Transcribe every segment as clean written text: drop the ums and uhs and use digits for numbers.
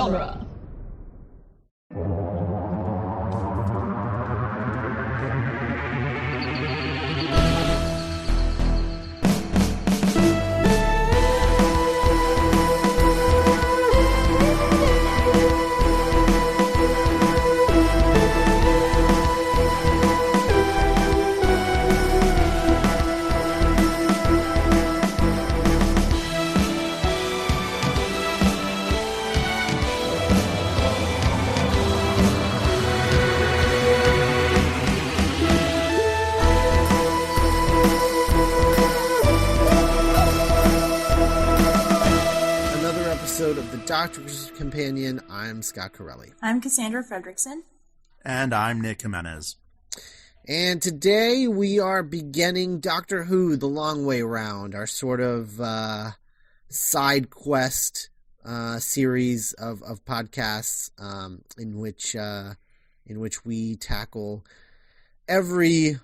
genre. Of the Doctor's Companion. I'm Scott Corelli. I'm Cassandra Fredrickson. And I'm Nick Jimenez. And today we are beginning Doctor Who The Long Way Round, our sort of side quest series of podcasts in which we tackle every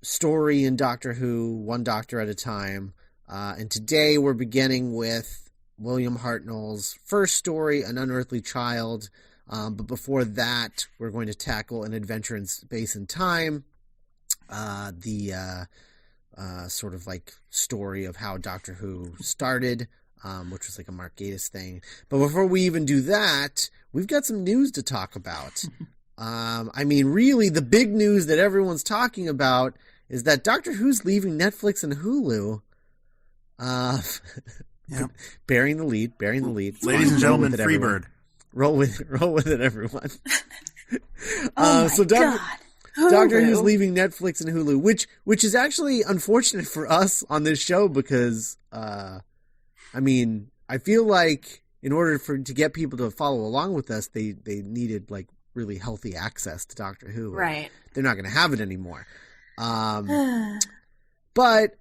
story in Doctor Who, one Doctor at a time. And today we're beginning with William Hartnell's first story, An Unearthly Child. But before that, we're going to tackle An Adventure in Space and Time, the sort of like story of how Doctor Who started, which was like a Mark Gatiss thing. But before we even do that, we've got some news to talk about. I mean, really, the big news that everyone's talking about is that Doctor Who's leaving Netflix and Hulu. Yeah. Bearing the lead. Ladies and gentlemen, Freebird. Roll with it, everyone. So Doctor Who's leaving Netflix and Hulu, which is actually unfortunate for us on this show because, I mean, I feel like in order to get people to follow along with us, they needed like really healthy access to Doctor Who. Right. They're not going to have it anymore. But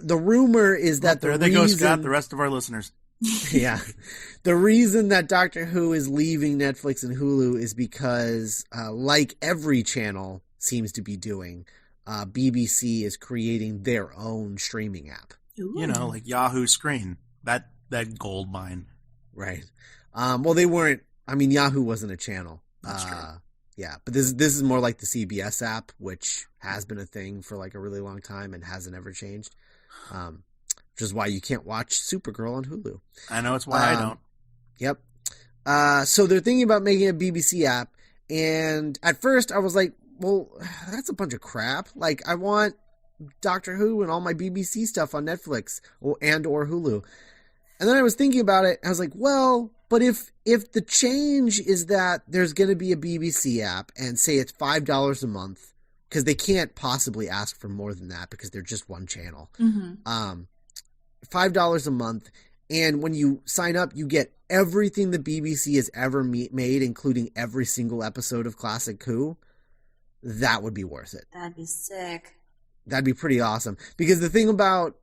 the rumor is that there they go, Scott, the rest of our listeners. Yeah. The reason that Doctor Who is leaving Netflix and Hulu is because, like every channel seems to be doing, BBC is creating their own streaming app. Ooh. You know, like Yahoo Screen. That gold mine. Right. Well, they weren't. I mean, Yahoo wasn't a channel. That's true. Yeah, but this is more like the CBS app, which has been a thing for like a really long time and hasn't ever changed. Which is why you can't watch Supergirl on Hulu. I know, it's why I don't. Yep. So they're thinking about making a BBC app, and at first I was like, well, that's a bunch of crap. Like, I want Doctor Who and all my BBC stuff on Netflix or Hulu. And then I was thinking about it, I was like, well, but if the change is that there's going to be a BBC app and say it's $5 a month, because they can't possibly ask for more than that because they're just one channel. Mm-hmm. $5 a month. And when you sign up, you get everything the BBC has ever made, including every single episode of Classic Who. That would be worth it. That'd be sick. That'd be pretty awesome. Because the thing about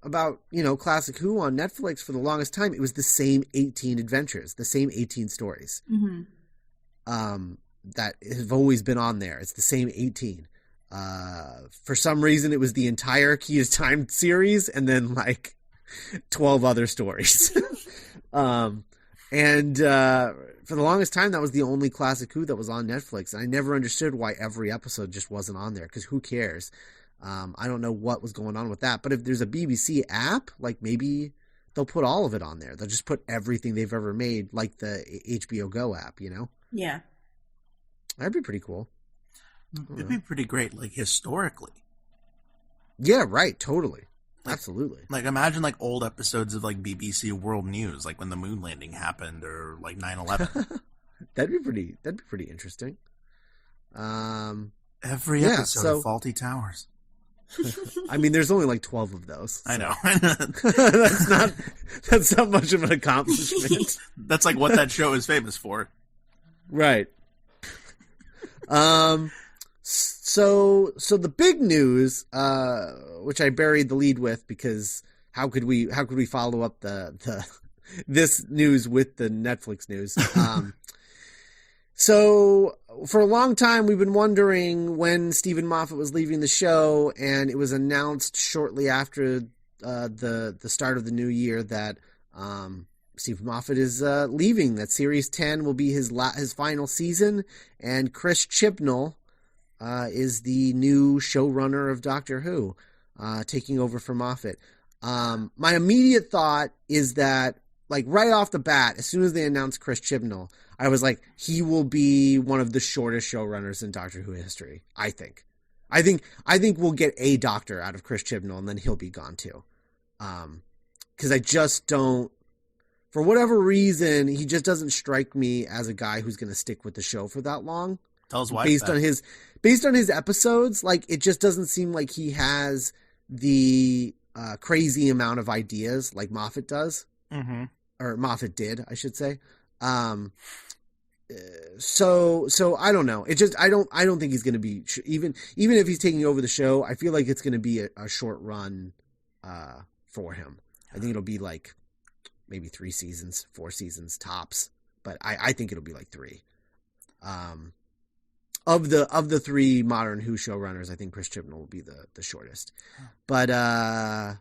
Classic Who on Netflix for the longest time, it was the same 18 adventures, the same 18 stories. Mm-hmm. That have always been on there. It's the same 18. For some reason, it was the entire Key to Time series and then like 12 other stories. For the longest time, that was the only Classic Who that was on Netflix. And I never understood why every episode just wasn't on there, because who cares? I don't know what was going on with that. But if there's a BBC app, like maybe they'll put all of it on there. They'll just put everything they've ever made, like the HBO Go app, you know? Yeah. That'd be pretty cool. It'd be pretty great, like, historically. Yeah, right, totally. Absolutely. Like, imagine, like, old episodes of, like, BBC World News, like when the moon landing happened, or, like, 9/11. That'd be pretty interesting. Every episode of Faulty Towers. I mean, there's only, like, 12 of those. So. I know. That's not much of an accomplishment. That's, like, what that show is famous for. Right. So the big news, which I buried the lead with because how could we follow up this news with the Netflix news? So for a long time, we've been wondering when Stephen Moffat was leaving the show, and it was announced shortly after the start of the new year that Stephen Moffat is leaving. That Series 10 will be his final season, and Chris Chibnall is the new showrunner of Doctor Who, taking over for Moffat. My immediate thought is that, like, right off the bat, as soon as they announced Chris Chibnall, I was like, he will be one of the shortest showrunners in Doctor Who history, I think. I think we'll get a Doctor out of Chris Chibnall, and then he'll be gone too. Because I just don't, for whatever reason, he just doesn't strike me as a guy who's going to stick with the show for that long. Tell us why. Based on his episodes, like, it just doesn't seem like he has the crazy amount of ideas like Moffat does, or Moffat did, I should say. So I don't know. It just I don't think he's going to be even if he's taking over the show. I feel like it's going to be a short run for him. I think it'll be like maybe 3 seasons, 4 seasons tops. But I think it'll be like 3. Of the 3 modern Who showrunners, I think Chris Chibnall will be the shortest. But I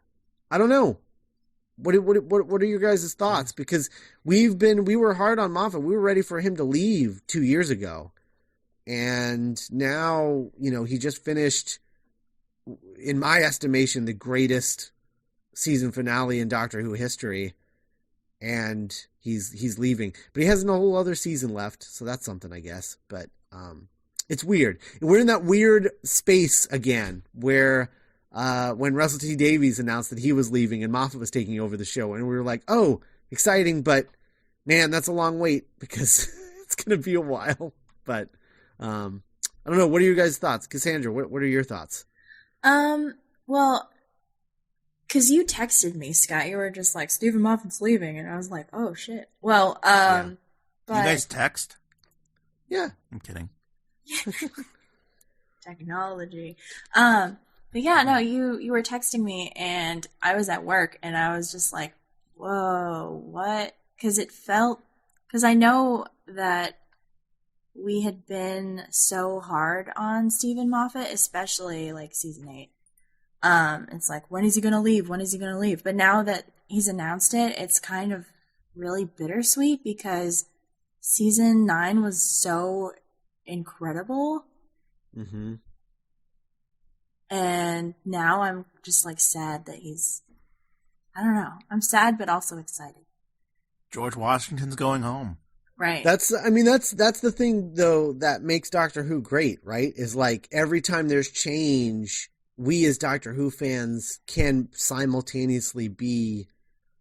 don't know. What are your guys' thoughts? Because we were hard on Moffat. We were ready for him to leave 2 years ago. And now, he just finished, in my estimation, the greatest season finale in Doctor Who history. And he's leaving. But he has a whole other season left, so that's something, I guess. But it's weird. We're in that weird space again where when Russell T Davies announced that he was leaving and Moffat was taking over the show, and we were like, oh, exciting, but man, that's a long wait because it's going to be a while. But I don't know. What are your guys' thoughts? Cassandra, what are your thoughts? Well, because you texted me, Scott, you were just like, Stephen Moffat's leaving, and I was like, oh shit. Well, yeah. But you guys text? Yeah. I'm kidding. Technology. But yeah, no, you were texting me, and I was at work, and I was just like, whoa, what? Because I know that we had been so hard on Stephen Moffat, especially like season 8. It's like, when is he going to leave? When is he going to leave? But now that he's announced it, it's kind of really bittersweet because season 9 was so incredible. Mm-hmm. And now I'm just like sad that I don't know. I'm sad, but also excited. George Washington's going home. Right. That's the thing though that makes Doctor Who great, right? Is like every time there's change, we as Doctor Who fans can simultaneously be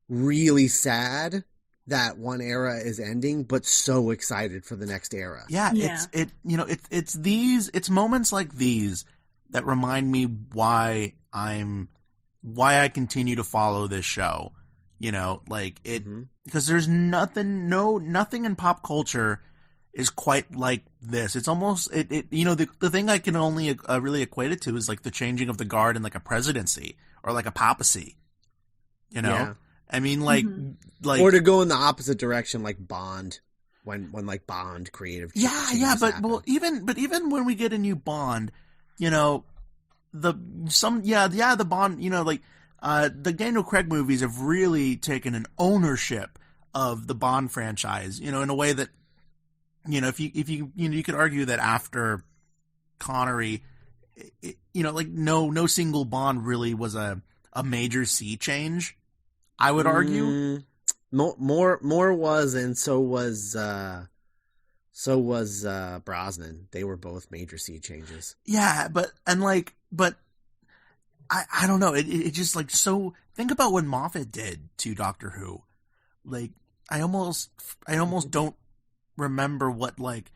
really sad that one era is ending, but so excited for the next era. Yeah. It's moments like these that remind me why I continue to follow this show. Because there's nothing in pop culture is quite like this. It's almost the thing I can only really equate it to is like the changing of the guard in like a presidency or like a papacy. Yeah. I mean, or to go in the opposite direction, like Bond, when like Bond creative. But even when we get a new Bond, the Bond, the Daniel Craig movies have really taken an ownership of the Bond franchise, in a way that, if you could argue that after Connery, no single Bond really was a major sea change. I would argue more was, and so was Brosnan. They were both major sea changes. Yeah, but I don't know. It just like, so think about what Moffat did to Doctor Who. Like, I almost don't remember what like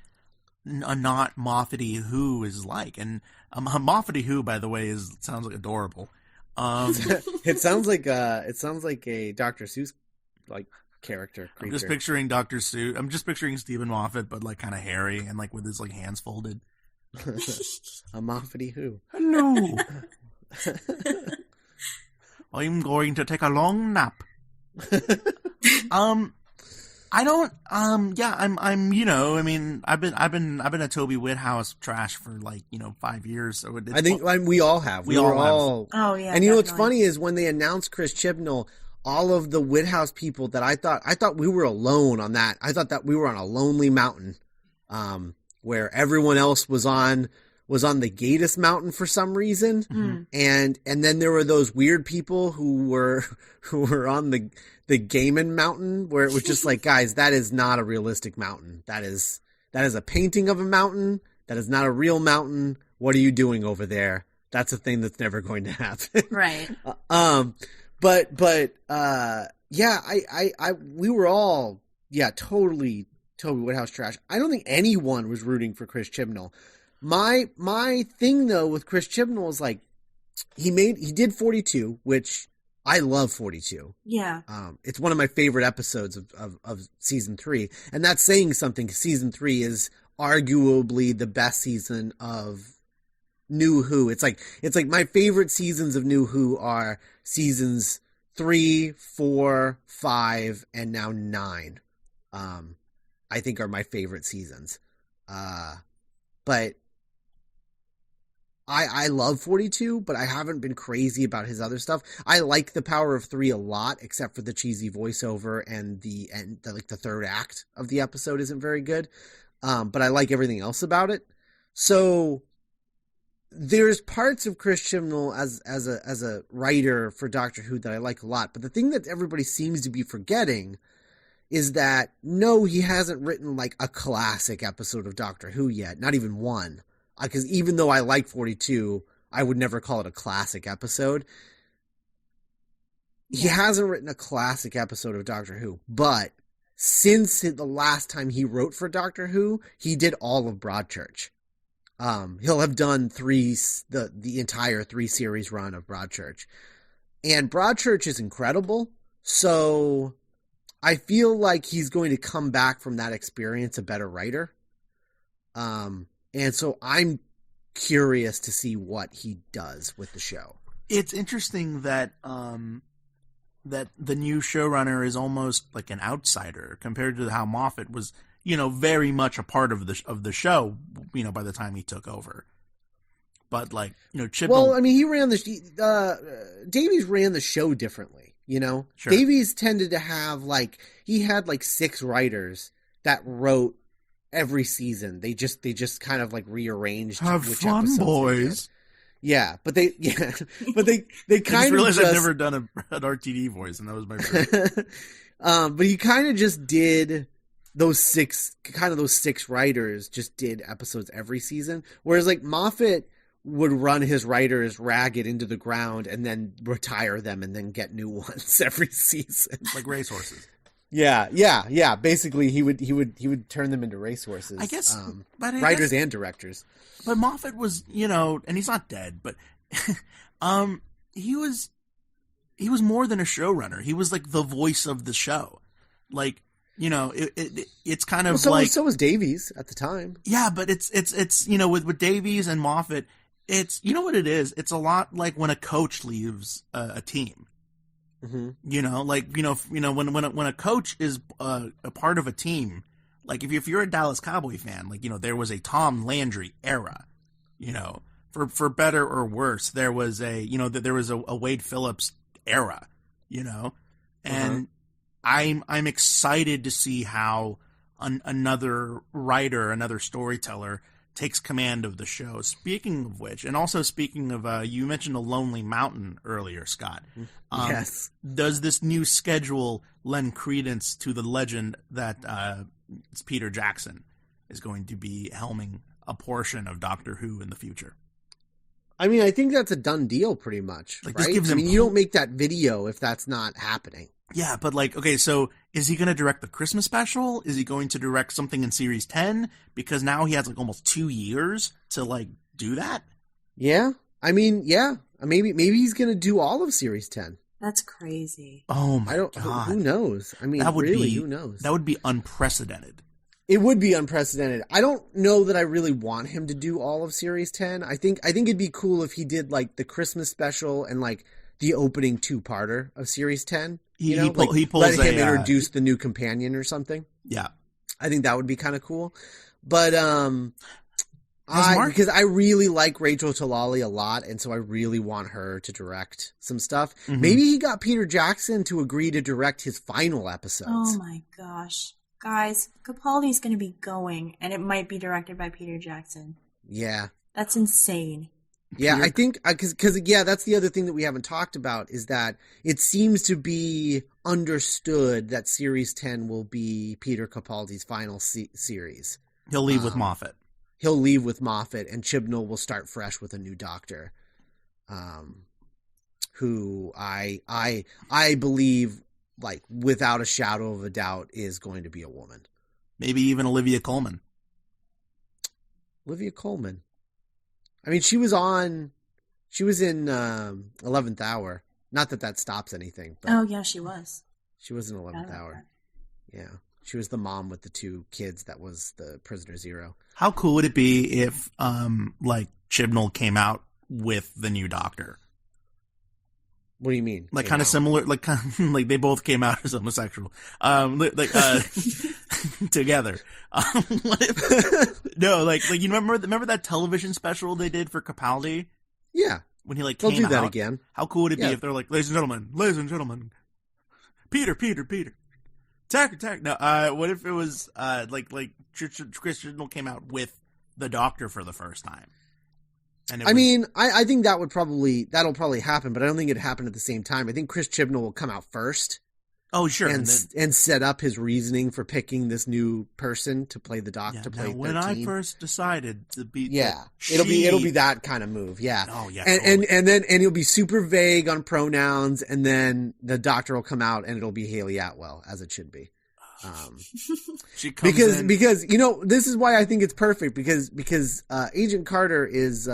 a not Moffat-y Who is like. And Moffat-y Who, by the way, sounds like adorable. It sounds like a Dr. Seuss like character. Creature. I'm just picturing Dr. Seuss. I'm just picturing Stephen Moffat, but like kind of hairy and like with his like hands folded. A Moffat-y Who. Hello. I'm going to take a long nap. I don't. Yeah. I'm. I mean, I've been a Toby Whithouse trash for like 5 years. So I think we all have. We were all. Oh yeah. And what's funny is when they announced Chris Chibnall, all of the Woodhouse people that I thought we were alone on that. I thought that we were on a lonely mountain, where everyone else was on the Gatus mountain for some reason. Mm. And then there were those weird people who were on the Gaiman mountain, where it was just like, guys, that is not a realistic mountain. That is a painting of a mountain. That is not a real mountain. What are you doing over there? That's a thing that's never going to happen. Right. We were all, totally Woodhouse trash. I don't think anyone was rooting for Chris Chibnall. My thing though with Chris Chibnall is like, he did 42, which I love 42. Yeah. It's one of my favorite episodes of season 3. And that's saying something. Season 3 is arguably the best season of New Who. It's like my favorite seasons of New Who are seasons 3, 4, 5, and now 9. I think are my favorite seasons. But I love 42, but I haven't been crazy about his other stuff. I like The Power of 3 a lot, except for the cheesy voiceover and the third act of the episode isn't very good. But I like everything else about it. So there's parts of Chris Chibnall as a writer for Doctor Who that I like a lot. But the thing that everybody seems to be forgetting is that, no, he hasn't written like a classic episode of Doctor Who yet. Not even one. Because even though I like 42, I would never call it a classic episode. Yeah. He hasn't written a classic episode of Doctor Who. But since the last time he wrote for Doctor Who, he did all of Broadchurch. He'll have done the entire 3-series run of Broadchurch. And Broadchurch is incredible. So I feel like he's going to come back from that experience a better writer. And so I'm curious to see what he does with the show. It's interesting that that the new showrunner is almost like an outsider compared to how Moffat was, very much a part of the show, by the time he took over. But Chibnall. Well, I mean, he ran Davies ran the show differently. Sure. Davies tended to have he had 6 writers that wrote every season. They just kind of rearranged. Have which fun, episodes boys. Yeah, but they kind of realized I've never done an RTD voice, and that was my first. But he kind of just did those 6 writers just did episodes every season, whereas Moffat would run his writers ragged into the ground and then retire them and then get new ones every season, like racehorses. Yeah. Basically, he would turn them into racehorses. I guess, writers and directors. But Moffat was, and he's not dead, but he was more than a showrunner. He was the voice of the show. It's kind of so was Davies at the time. Yeah, but it's with Davies and Moffat, it's what it is. It's a lot like when a coach leaves a team. Mm-hmm. When a coach is a part of a team, if you're a Dallas Cowboy fan, there was a Tom Landry era, for better or worse, there was a Wade Phillips era, and I'm excited to see how another writer, another storyteller takes command of the show. Speaking of which, and also speaking of, you mentioned a Lonely Mountain earlier, Scott. Yes. Does this new schedule lend credence to the legend that it's Peter Jackson is going to be helming a portion of Doctor Who in the future? I mean, I think that's a done deal pretty much, right? This gives him you don't make that video if that's not happening. Yeah, but okay, so is he going to direct the Christmas special? Is he going to direct something in Series 10? Because now he has almost 2 years to do that? Yeah. I mean, yeah. Maybe he's going to do all of Series 10. That's crazy. Oh my God. Who knows? I mean, who knows? That would be unprecedented. It would be unprecedented. I don't know that I really want him to do all of Series 10. I think it'd be cool if he did the Christmas special and the opening 2-parter of Series 10. He pulls let him introduce the new companion or something. Yeah. I think that would be kind of cool. But Because I really like Rachel Talali a lot, and so I really want her to direct some stuff. Mm-hmm. Maybe he got Peter Jackson to agree to direct his final episodes. Oh my gosh. Guys, Capaldi's going to be going, and it might be directed by Peter Jackson. Yeah. That's insane. Yeah, I think, because that's the other thing that we haven't talked about, is that it seems to be understood that Series 10 will be Peter Capaldi's final series. He'll leave with Moffat. He'll leave with Moffat, and Chibnall will start fresh with a new doctor, who I believe, like, without a shadow of a doubt, is going to be a woman. Maybe even Olivia Colman. Olivia Colman. I mean, she was in 11th Hour. Not that stops anything. But oh, yeah, she was. She was in 11th Hour. Yeah. She was the mom with the 2 kids that was the Prisoner Zero. How cool would it be if, like, Chibnall came out with the new Doctor? What do you mean? Like, kind of similar, like they both came out as homosexual, together. What if, no, like you remember that television special they did for Capaldi? Yeah, when he they'll do that again. How cool would it be if they're like, ladies and gentlemen, Peter, Tack. No, what if it was like Chris Chibnall came out with the Doctor for the first time? And I think that'll probably happen, but I don't think it'd happen at the same time. I think Chris Chibnall will come out first. Oh, sure. And set up his reasoning for picking this new person to play the Doctor. To play 13. When I first decided to be, it'll be that kind of move. Yeah. Oh yeah. And totally. and he'll be super vague on pronouns, and then the Doctor will come out, and it'll be Haley Atwell, as it should be. She comes because this is why I think it's perfect, because Agent Carter is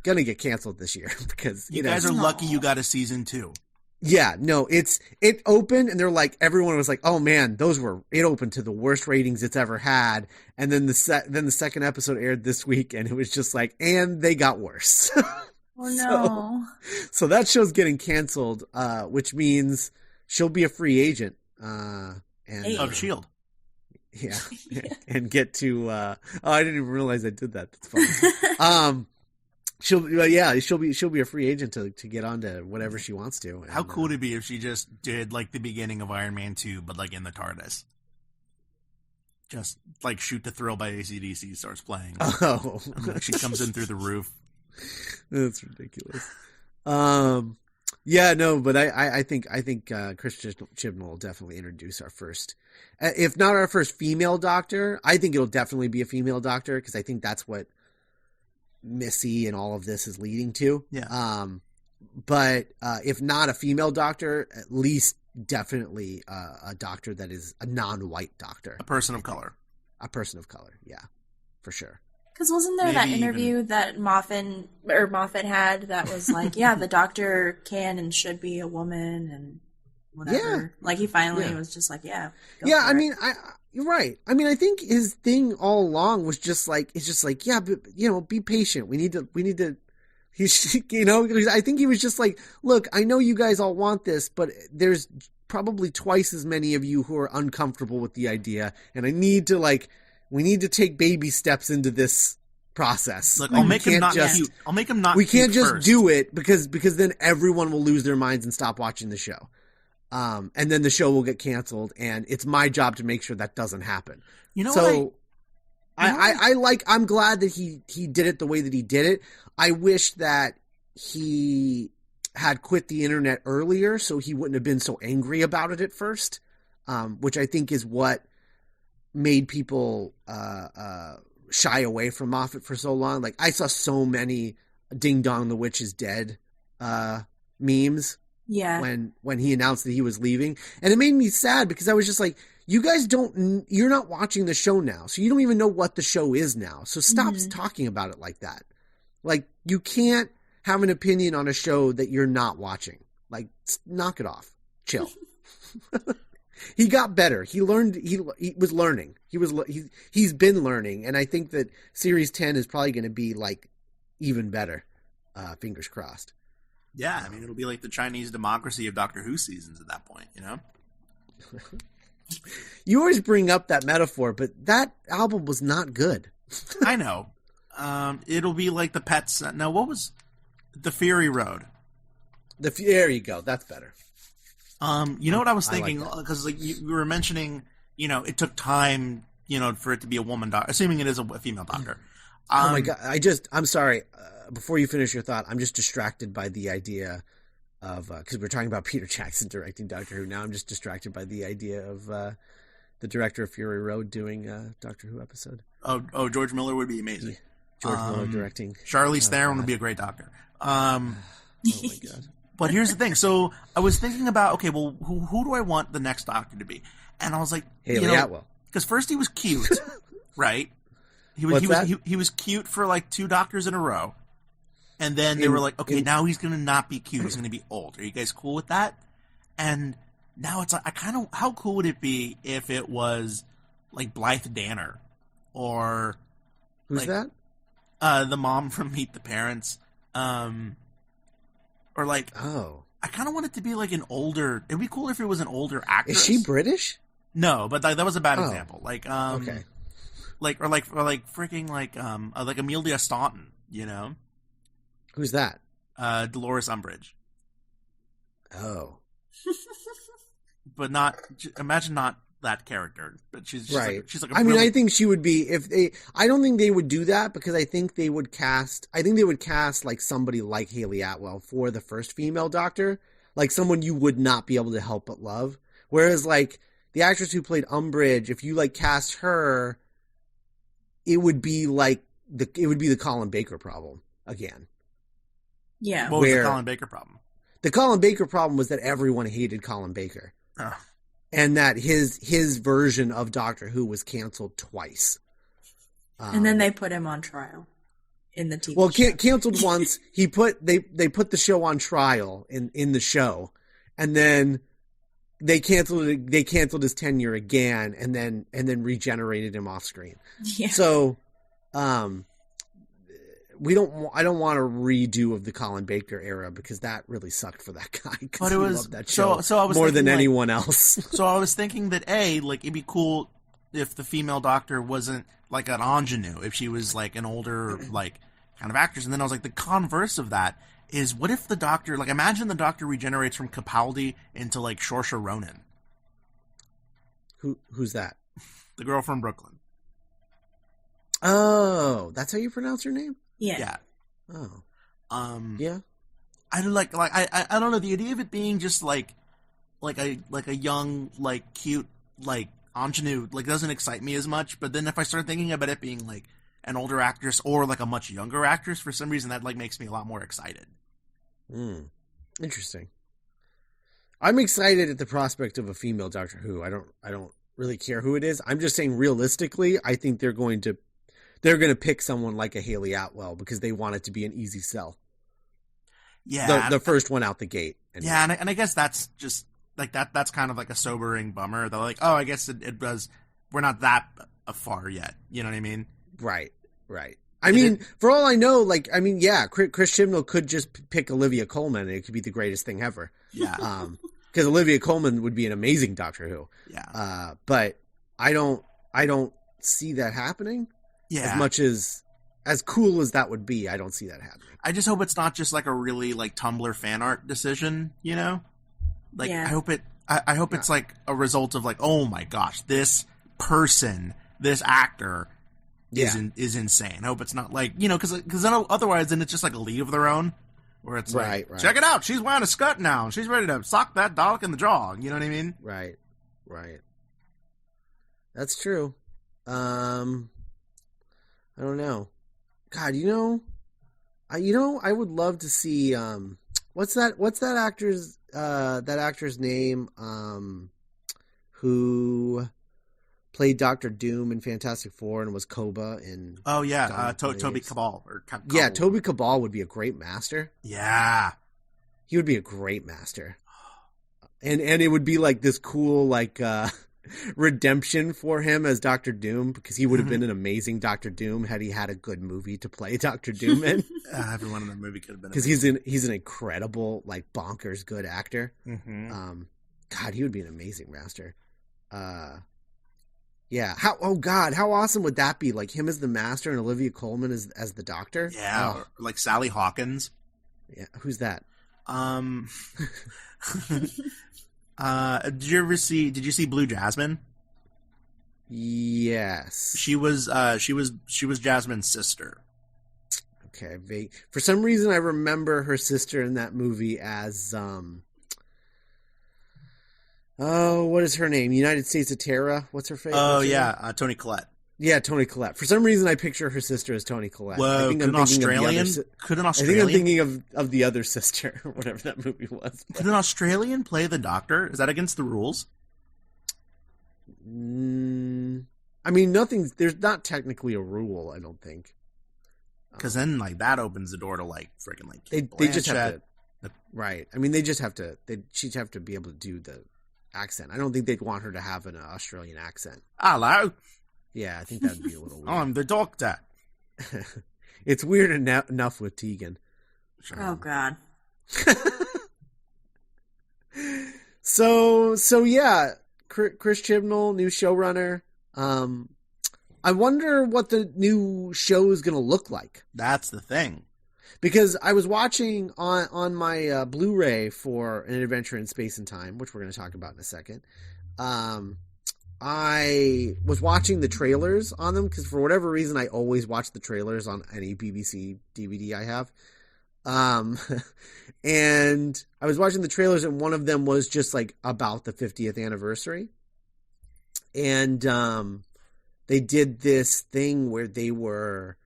gonna get canceled this year because you guys are lucky you got a season 2. Yeah, no, it opened and they're like, everyone was like, oh man, it opened to the worst ratings it's ever had, and then the second episode aired this week, and it was just like, and they got worse. Oh no! So that show's getting canceled, which means she'll be a free agent. Of S.H.I.E.L.D. Yeah, and get to. I didn't even realize I did that. That's funny. She'll be a free agent to get on to whatever she wants to. How cool would it be if she just did like the beginning of Iron Man 2, but like in the TARDIS? Just like Shoot to Thrill by AC/DC starts playing. Oh, she comes in through the roof. That's ridiculous. Yeah, no, but I think Chris Chibnall will definitely introduce our first, if not our first female Doctor. I think it'll definitely be a female Doctor, because I think that's what Missy and all of this is leading to. Yeah. But if not a female Doctor, at least definitely a Doctor that is a non-white Doctor, a person of color. A person of color, yeah, for sure. Because wasn't there that interview that Moffat had that was like, yeah, the Doctor can and should be a woman and whatever. Yeah. Like he finally was just like, yeah. Yeah, I mean, you're right. I mean, I think his thing all along was just like, yeah, but be patient. We need to. He's, I think he was just like, look, I know you guys all want this, but there's probably twice as many of you who are uncomfortable with the idea, and we need to take baby steps into this process. Look, I'll make him not cute. I'll make him not. We can't just first. do it because then everyone will lose their minds and stop watching the show. And then the show will get canceled, and it's my job to make sure that doesn't happen. I'm glad that he did it the way that he did it. I wish that he had quit the internet earlier so he wouldn't have been so angry about it at first, which I think is what made people shy away from Moffat for so long. Like, I saw so many Ding Dong the Witch is Dead memes when he announced that he was leaving, and it made me sad because I was just like, you're not watching the show now, so you don't even know what the show is now, so stop talking about it like that. Like, you can't have an opinion on a show that you're not watching. Like, knock it off. Chill. He got better. He learned. He was learning. He's been learning, and I think that Series 10 is probably going to be like even better. Fingers crossed. Yeah, I mean, it'll be like the Chinese democracy of Doctor Who seasons at that point. You always bring up that metaphor, but that album was not good. I know. It'll be like the Pets. No, what was the Fury Road? There you go. That's better. You know what I was thinking? like Because like you were mentioning, it took time, for it to be a woman doctor, assuming it is a female doctor. Oh my God! I'm sorry. Before you finish your thought, I'm just distracted by the idea of because we're talking about Peter Jackson directing Doctor Who. Now I'm just distracted by the idea of the director of Fury Road doing a Doctor Who episode. Oh, George Miller would be amazing. Yeah. George Miller directing. Charlize Theron would be a great doctor. Oh my God! But here's the thing. So I was thinking about, okay, well, who do I want the next doctor to be? And I was like, Haley Atwell. Because first he was cute, right? He was cute for like 2 doctors in a row. And then they were like, okay, now he's going to not be cute. He's going to be old. Are you guys cool with that? And now it's like, how cool would it be if it was like Blythe Danner or... Who's that? The mom from Meet the Parents. Or like... Oh. I kind of want it to be like an older... It'd be cool if it was an older actress. Is she British? No, but that was a bad example. Like, okay. Like freaking like Amelia Staunton, Who's that? Dolores Umbridge. Oh. But not, imagine not that character, but she's right. Like, she's like I think she would be, I don't think they would do that because I think they would cast like somebody like Haley Atwell for the first female doctor, like someone you would not be able to help but love. Whereas like the actress who played Umbridge, if you like cast her, it would be the Colin Baker problem again. Yeah. What was the Colin Baker problem? The Colin Baker problem was that everyone hated Colin Baker. Oh. And that his version of Doctor Who was canceled twice. And then they put him on trial in the TV show. Canceled once. They put the show on trial in the show. And then they canceled his tenure again and then regenerated him off screen. Yeah. So I don't want a redo of the Colin Baker era because that really sucked for that guy. But it was loved that show so I was more than like, anyone else. So I was thinking that it'd be cool if the female doctor wasn't like an ingenue, if she was like an older like kind of actress. And then I was like, the converse of that is, what if the doctor, like, imagine the doctor regenerates from Capaldi into like Saoirse Ronan. Who's that? The girl from Brooklyn. Oh, that's how you pronounce her name? Yeah. Oh. Yeah. I don't know, the idea of it being just like a young, like, cute, like, ingenue, like, doesn't excite me as much. But then if I start thinking about it being like an older actress or like a much younger actress, for some reason that like makes me a lot more excited. Interesting. I'm excited at the prospect of a female Doctor Who. I don't really care who it is. I'm just saying realistically, I think they're going to pick someone like a Haley Atwell because they want it to be an easy sell. Yeah. The first one out the gate. Anyway. Yeah, and I guess that's just like that's kind of like a sobering bummer. They're like, oh, I guess it does. We're not that far yet. You know what I mean? Right. I mean, for all I know, yeah, Chris Chibnall could just pick Olivia Colman and it could be the greatest thing ever. Yeah. Because Olivia Colman would be an amazing Doctor Who. Yeah. But I don't see that happening. Yeah. As much as cool as that would be, I don't see that happening. I just hope it's not just like a really like Tumblr fan art decision, you know? Like, yeah. I hope it's like a result of like, oh my gosh, this person, this actor is insane. I hope it's not like, because then otherwise then it's just like a League of Their Own, where it's right. Check it out, she's wearing a skirt now, she's ready to sock that Dalek in the jaw. You know what I mean? Right. That's true. I don't know. God, I would love to see what's that actor's name who played Dr. Doom in Fantastic Four and was Koba in Toby Cabal Toby Cabal would be a great master. Yeah. He would be a great master. And it would be like this cool like redemption for him as Dr. Doom, because he would have been an amazing Dr. Doom had he had a good movie to play Dr. Doom in. Everyone in that movie could have been, because he's an incredible, like, bonkers good actor. God, he would be an amazing master. Yeah. How awesome would that be? Like him as the Master and Olivia Colman as the Doctor? Yeah, or like Sally Hawkins. Yeah. Who's that? Did you see Blue Jasmine? Yes. She was Jasmine's sister. Okay, for some reason I remember her sister in that movie as what is her name? United States of Terra. What's her face? Oh yeah, Toni Collette. Yeah, Toni Collette. For some reason I picture her sister as Toni Collette. Whoa, I think could I'm an thinking Australian? Could an Australian? I think I'm thinking of the other sister, or whatever that movie was. Could an Australian play the Doctor? Is that against the rules? I mean, there's not technically a rule, I don't think. Because then, like, that opens the door to, like, freaking, like, they just have to, right. I mean, she'd have to be able to do the accent. I don't think they'd want her to have an Australian accent. Hello. Yeah, I think that'd be a little weird. I'm the Doctor. It's weird enough with Tegan. Oh, God. So yeah, Chris Chibnall, new showrunner. I wonder what the new show is going to look like. That's the thing. Because I was watching on my Blu-ray for An Adventure in Space and Time, which we're going to talk about in a second. I was watching the trailers on them because for whatever reason I always watch the trailers on any BBC DVD I have. And I was watching the trailers and one of them was just like about the 50th anniversary. And they did this thing where they were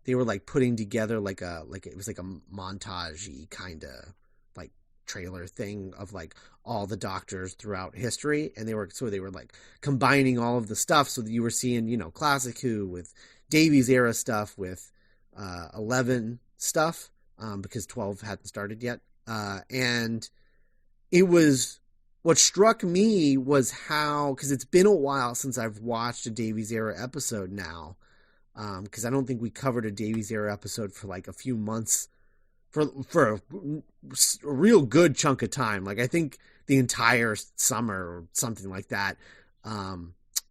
like putting together it was like a montage-y kind of like trailer thing of like all the Doctors throughout history, and they were like combining all of the stuff so that you were seeing, you know, classic Who with Davies era stuff with 11 stuff because 12 hadn't started yet, and it was. What struck me was how, because it's been a while since I've watched a Davies era episode now, because I don't think we covered a Davies era episode for like a few months, for a real good chunk of time. Like I think the entire summer or something like that,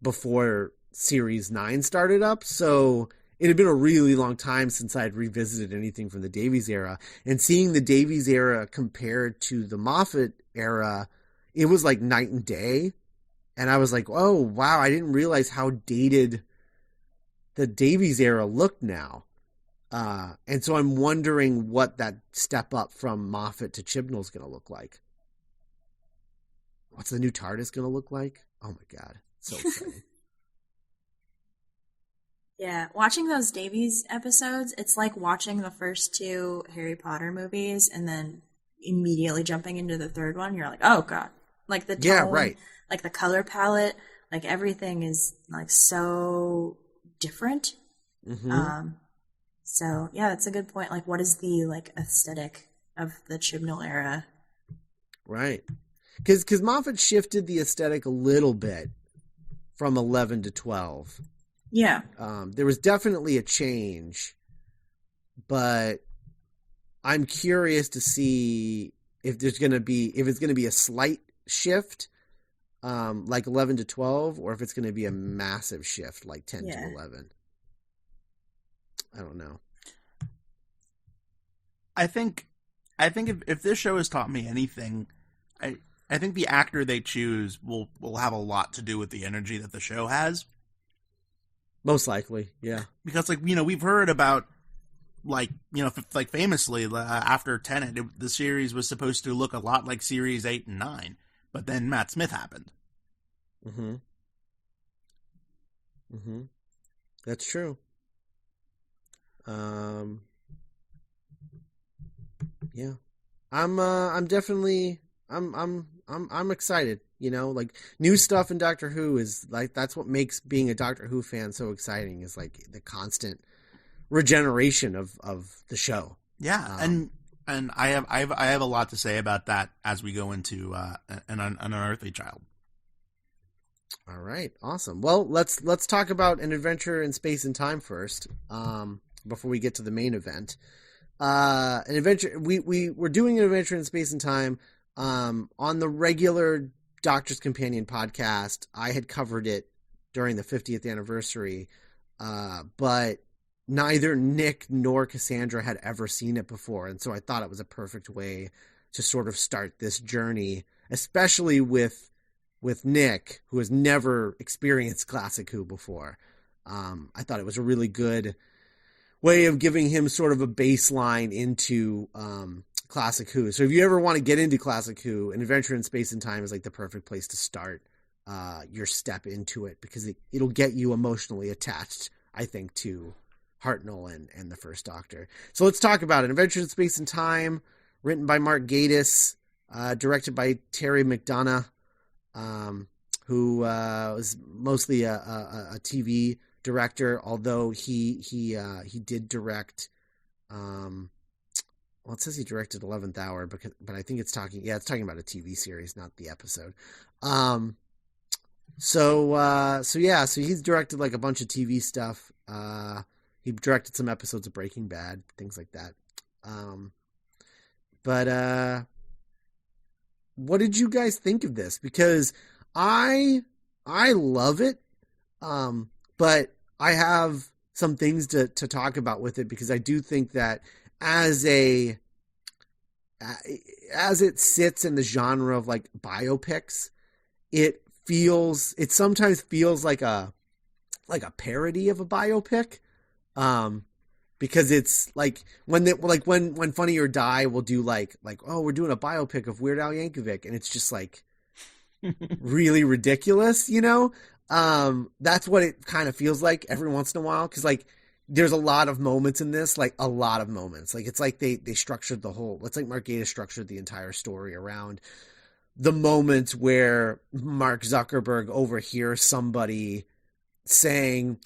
before Series 9 started up. So it had been a really long time since I had revisited anything from the Davies era, and seeing the Davies era compared to the Moffat era, it was like night and day. And I was like, oh, wow, I didn't realize how dated the Davies era looked now. And so I'm wondering what that step up from Moffat to Chibnall is going to look like. What's the new TARDIS going to look like? Oh, my God. So exciting. Yeah, watching those Davies episodes, it's like watching the first two Harry Potter movies and then immediately jumping into the third one. You're like, oh, God. Like the tone, yeah, right. Like the color palette, like everything is like so different. Mm-hmm. So yeah, that's a good point. Like, what is the like aesthetic of the Chibnall era? Right, because Moffat shifted the aesthetic a little bit from 11 to 12. Yeah, there was definitely a change, but I'm curious to see if it's going to be a slight shift, like 11 to 12, or if it's going to be a massive shift like 10 to 11. I don't know. I think if this show has taught me anything, I think the actor they choose will have a lot to do with the energy that the show has. Most likely, yeah. Because, like, you know, we've heard about, like, you know, like famously after Tenet, the series was supposed to look a lot like Series 8 and 9. But then Matt Smith happened. Mm-hmm. Mm-hmm. That's true. Yeah. I'm definitely I'm excited, you know, like new stuff in Doctor Who is like, that's what makes being a Doctor Who fan so exciting, is like the constant regeneration of the show. Yeah. And I have a lot to say about that as we go into an Unearthly Child. All right, awesome. Well, let's talk about An Adventure in Space and Time first, before we get to the main event. An adventure. We're doing An Adventure in Space and Time on the regular Doctor's Companion podcast. I had covered it during the 50th anniversary, but neither Nick nor Cassandra had ever seen it before, and so I thought it was a perfect way to sort of start this journey, especially with Nick, who has never experienced Classic Who before. I thought it was a really good way of giving him sort of a baseline into Classic Who. So if you ever want to get into Classic Who, An Adventure in Space and Time is like the perfect place to start your step into it, because it'll get you emotionally attached, I think, to Hartnell and the First Doctor. So let's talk about it. Adventure in Space and Time, written by Mark Gatiss, directed by Terry McDonough, who was mostly a TV director, although he did direct. Well, it says he directed 11th Hour, but I think it's talking about a TV series, not the episode. So he's directed like a bunch of TV stuff. He directed some episodes of Breaking Bad, things like that. But what did you guys think of this? Because I love it, but I have some things to talk about with it, because I do think that as it sits in the genre of like biopics, it sometimes feels like a parody of a biopic, because it's like when Funny or Die will do like oh, we're doing a biopic of Weird Al Yankovic, and it's just like really ridiculous, you know. That's what it kind of feels like every once in a while, because like there's a lot of moments in this, like a lot of moments. Like it's like they structured it's like Mark Gatiss structured the entire story around the moments where Mark Zuckerberg overhears somebody saying,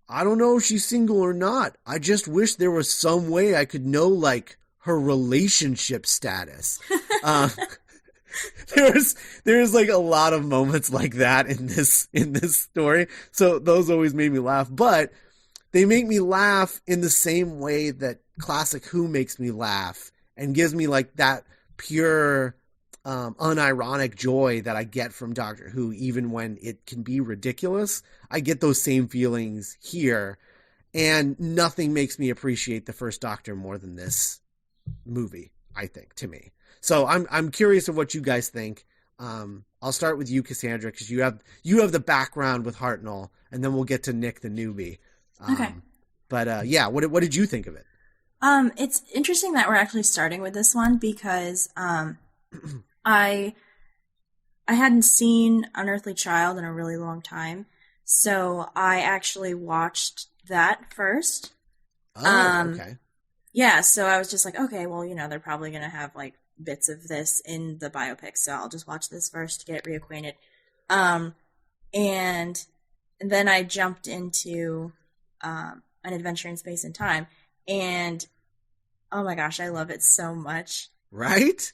I don't know if she's single or not. I just wish there was some way I could know like her relationship status. There's like a lot of moments like that in this story. So those always made me laugh, but they make me laugh in the same way that Classic Who makes me laugh and gives me like that pure, unironic joy that I get from Doctor Who, even when it can be ridiculous. I get those same feelings here, and nothing makes me appreciate the First Doctor more than this movie, I think, to me. So I'm curious of what you guys think. I'll start with you, Cassandra, because you have the background with Hartnell, and then we'll get to Nick the newbie. Okay. But yeah, what did you think of it? It's interesting that we're actually starting with this one, because I hadn't seen Unearthly Child in a really long time, so I actually watched that first. Oh, okay. Yeah, so I was just like, okay, well, they're probably going to have like bits of this in the biopic, so I'll just watch this first to get reacquainted. And then I jumped into An Adventure in Space and Time, and oh my gosh, I love it so much. Right?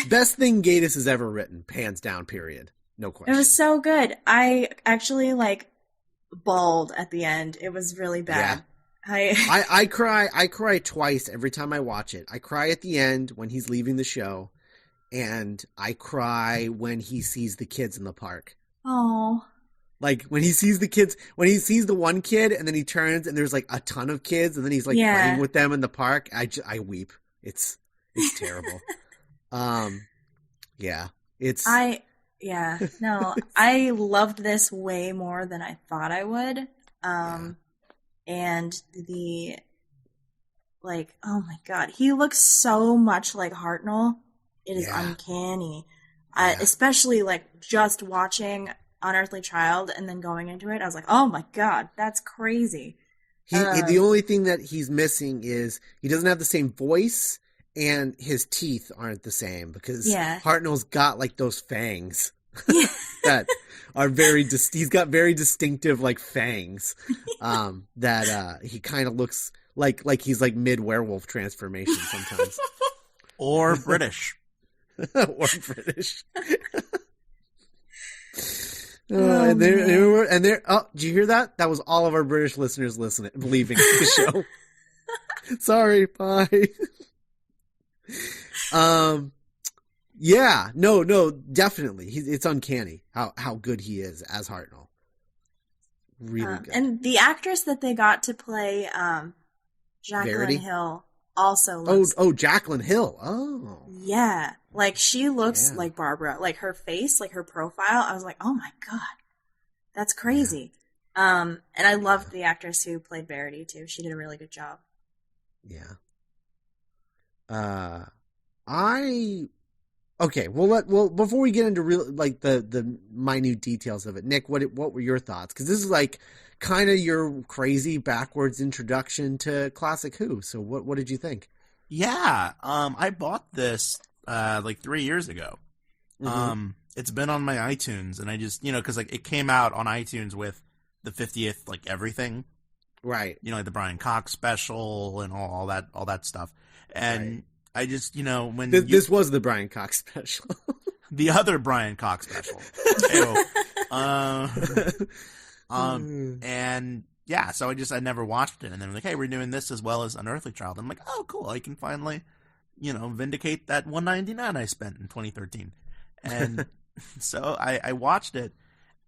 Best thing Gatiss has ever written, hands down, period. No question. It was so good. I actually bawled at the end. It was really bad. Yeah. I cry twice every time I watch it. I cry at the end when he's leaving the show, and I cry when he sees the kids in the park. Oh. Like when he sees the kids, when he sees the one kid and then he turns and there's like a ton of kids and then he's playing with them in the park. I weep. It's terrible. Yeah, I loved this way more than I thought I would. And oh my God, he looks so much like Hartnell. It is uncanny. Especially just watching Unearthly Child and then going into it, I was like, oh my God, that's crazy. The only thing that he's missing is he doesn't have the same voice and his teeth aren't the same, because Hartnell's got those fangs that are he's got very distinctive fangs that he kind of looks like he's mid werewolf transformation sometimes. Or British. Or British. And there. Oh, did you hear that? That was all of our British listeners believing the show. Sorry, bye. Yeah, no, definitely. It's uncanny how good he is as Hartnell. Really good. And the actress that they got to play Jacqueline Verity? Hill also looks... Oh, Jacqueline Hill. Oh. Yeah. Like, she looks Yeah. like Barbara. Like, her face, like, her profile, I was like, oh my god. That's crazy. And I loved the actress who played Verity, too. She did a really good job. Yeah. Okay, well, before we get into real, like, the minute details of it, Nick, what were your thoughts? Because this is, like, kind of your crazy backwards introduction to classic Who. So what did you think? Yeah, I bought this like 3 years ago. Mm-hmm. It's been on my iTunes, and I just, because like it came out on iTunes with the 50th, like everything, Right. like the Brian Cox special and all that stuff. And Right. I just, when This was the Brian Cox special. the other Brian Cox special. Ew. And yeah, so I never watched it, and then like, hey, we're doing this as well as Unearthly Child. I'm like, oh, cool, I can finally, vindicate that $1.99 I spent in 2013, and so I watched it,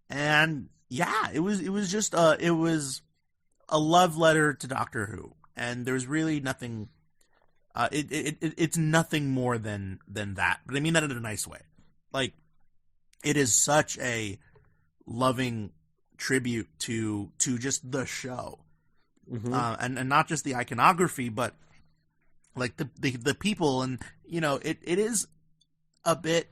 and yeah, it was just it was a love letter to Doctor Who, and there's really nothing. It's nothing more than that, but I mean that in a nice way. Like, it is such a loving tribute to just the show, Mm-hmm. and not just the iconography, but like the people, and it is a bit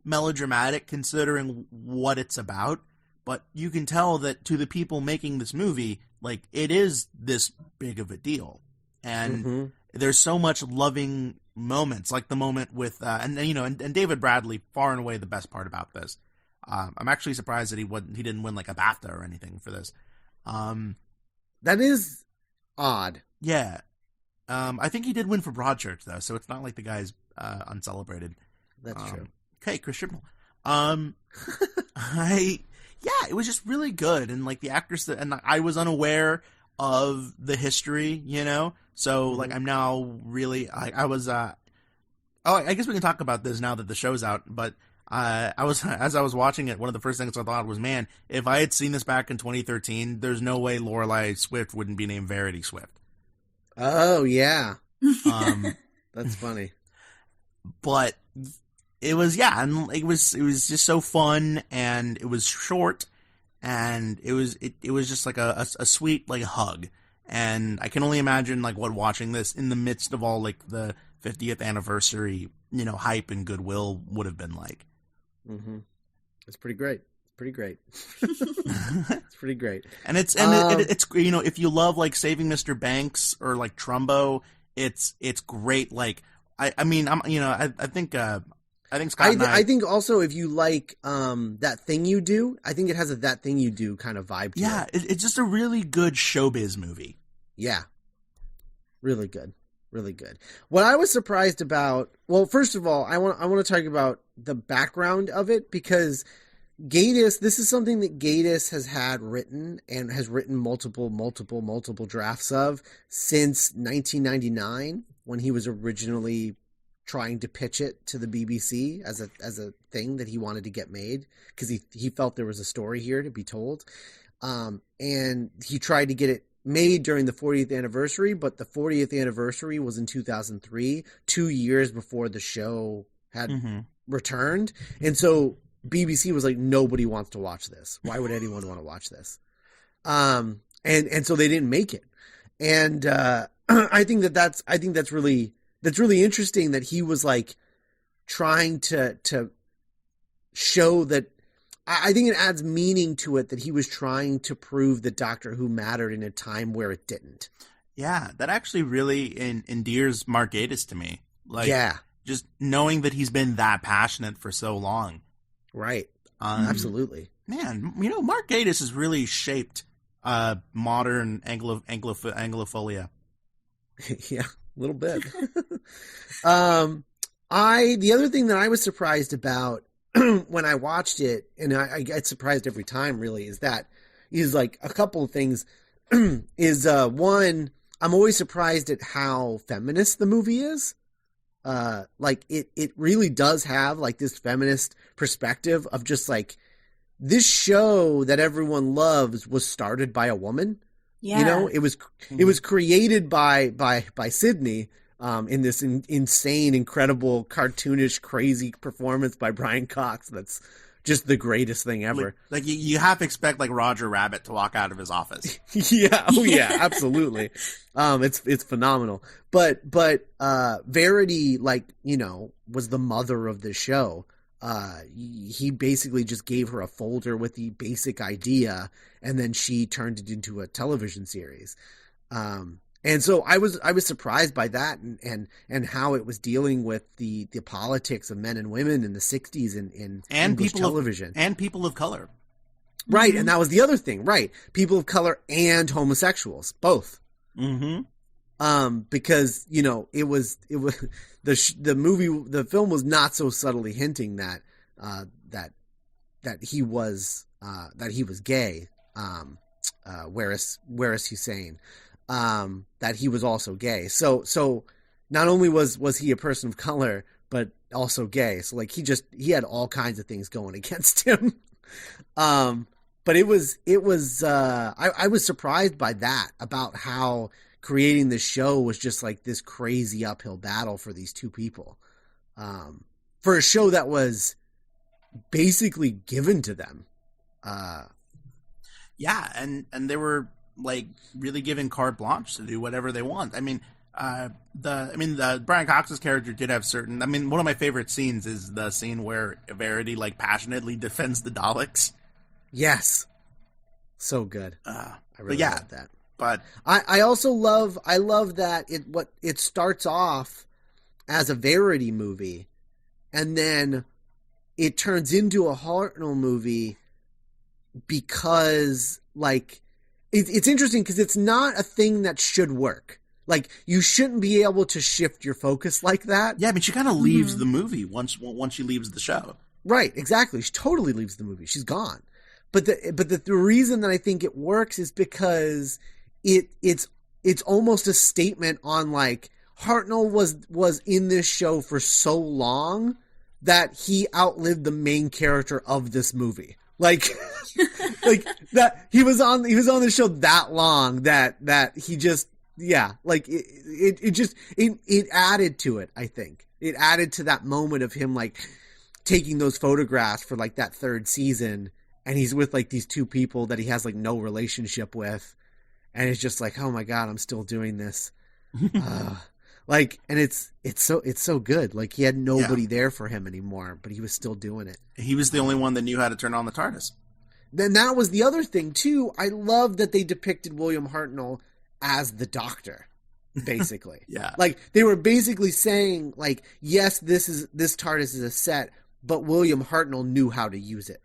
melodramatic considering what it's about, but you can tell that to the people making this movie, like, it is this big of a deal, and Mm-hmm. there's so much loving moments, like the moment with and David Bradley, far and away the best part about this. I'm actually surprised that he didn't win like a BAFTA or anything for this. That is odd. Yeah. I think he did win for Broadchurch though, so it's not like the guy's uncelebrated. That's true. Okay, Chris Chibnall. It was just really good, and like the actress and I was unaware of the history, so like I'm now really I was I guess we can talk about this now that the show's out, but as I was watching it, one of the first things I thought was, man, if I had seen this back in 2013, there's no way Lorelei Swift wouldn't be named Verity Swift. Oh yeah, that's funny. But it was, and it was just so fun, and it was short, and it was just like a sweet like hug, and I can only imagine like what watching this in the midst of all like the 50th anniversary hype and goodwill would have been like. Mm-hmm. It's pretty great. It's pretty great. And it's if you love like Saving Mr. Banks or like Trumbo, it's great. Like I think Scott I think also if you like That Thing You Do, I think it has a That Thing You Do kind of vibe to it. Yeah, it's just a really good showbiz movie. Yeah. Really good. Really good. What I was surprised about, well, first of all, I want to talk about the background of it, because Gatiss, this is something that Gatiss has had written and has written multiple drafts of since 1999, when he was originally trying to pitch it to the BBC as a thing that he wanted to get made, because he felt there was a story here to be told. And he tried to get it made during the 40th anniversary, but the 40th anniversary was in 2003, 2 years before the show had returned. And so BBC was like, nobody wants to watch this. Why would anyone want to watch this? And so they didn't make it. And I think that's really interesting that he was like trying to show that. I think it adds meaning to it that he was trying to prove that Doctor Who mattered in a time where it didn't. Yeah, that actually really endears Mark Gatiss to me. Like, yeah, just knowing that he's been that passionate for so long. Right. Absolutely. Man, Mark Gatiss has really shaped modern Anglophilia. Yeah, a little bit. The other thing that I was surprised about when I watched it, and I get surprised every time really, is like a couple of things. One, I'm always surprised at how feminist the movie is. Like it really does have like this feminist perspective of just like this show that everyone loves was started by a woman. Yeah. You know, it was created by Sydney in this insane, incredible, cartoonish, crazy performance by Brian Cox. That's just the greatest thing ever. Like you have to expect like Roger Rabbit to walk out of his office. Yeah, oh yeah, absolutely. It's phenomenal. But Verity, like, you know, was the mother of the show. He basically just gave her a folder with the basic idea, and then she turned it into a television series. And so I was surprised by that and how it was dealing with the politics of men and women in the 60s in English television. And people of color. Right, Mm-hmm. and that was the other thing, right? People of color and homosexuals, both. Mm-hmm. Because, you know, it was the film was not so subtly hinting that he was gay. Whereas Hussein, that he was also gay. So not only was he a person of color, but also gay. So like he had all kinds of things going against him. But it was I was surprised by that, about how creating this show was just like this crazy uphill battle for these two people, for a show that was basically given to them. Yeah, and they were like really given carte blanche to do whatever they want. I mean, the Brian Cox's character did have certain. I mean, one of my favorite scenes is the scene where Verity like passionately defends the Daleks. Yes, so good. I really love that. But I also love that it starts off as a Verity movie, and then it turns into a Hartnell movie because, like, it's interesting because it's not a thing that should work. Like, you shouldn't be able to shift your focus like that. Yeah, I mean, she kind of leaves the movie once she leaves the show. Right, exactly. She totally leaves the movie. She's gone. But the reason that I think it works is because it's almost a statement on, like, Hartnell was in this show for so long that he outlived the main character of this movie. Like, like that he was on the show that long that he just, yeah, like it added to it. I think it added to that moment of him like taking those photographs for like that third season, and he's with like these two people that he has like no relationship with, and it's just like, oh my God, I'm still doing this. Like, and it's so good. Like, he had nobody there for him anymore, but he was still doing it. He was the only one that knew how to turn on the TARDIS. Then that was the other thing too. I love that they depicted William Hartnell as the Doctor, basically. Yeah. Like, they were basically saying, like, yes, this TARDIS is a set, but William Hartnell knew how to use it.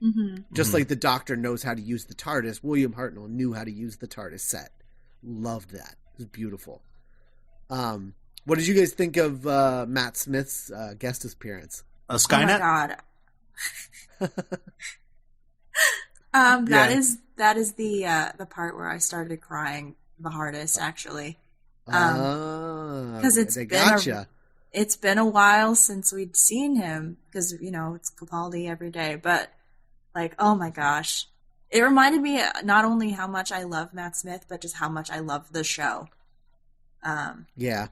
Mm-hmm. Just like the Doctor knows how to use the TARDIS, William Hartnell knew how to use the TARDIS set. Loved that. It was beautiful. What did you guys think of Matt Smith's guest appearance? Skynet? Oh my God. That is the part where I started crying the hardest, actually. Because it's been a while since we'd seen him, because, you know, it's Capaldi every day, but like, oh my gosh, it reminded me not only how much I love Matt Smith, but just how much I love the show. Yeah.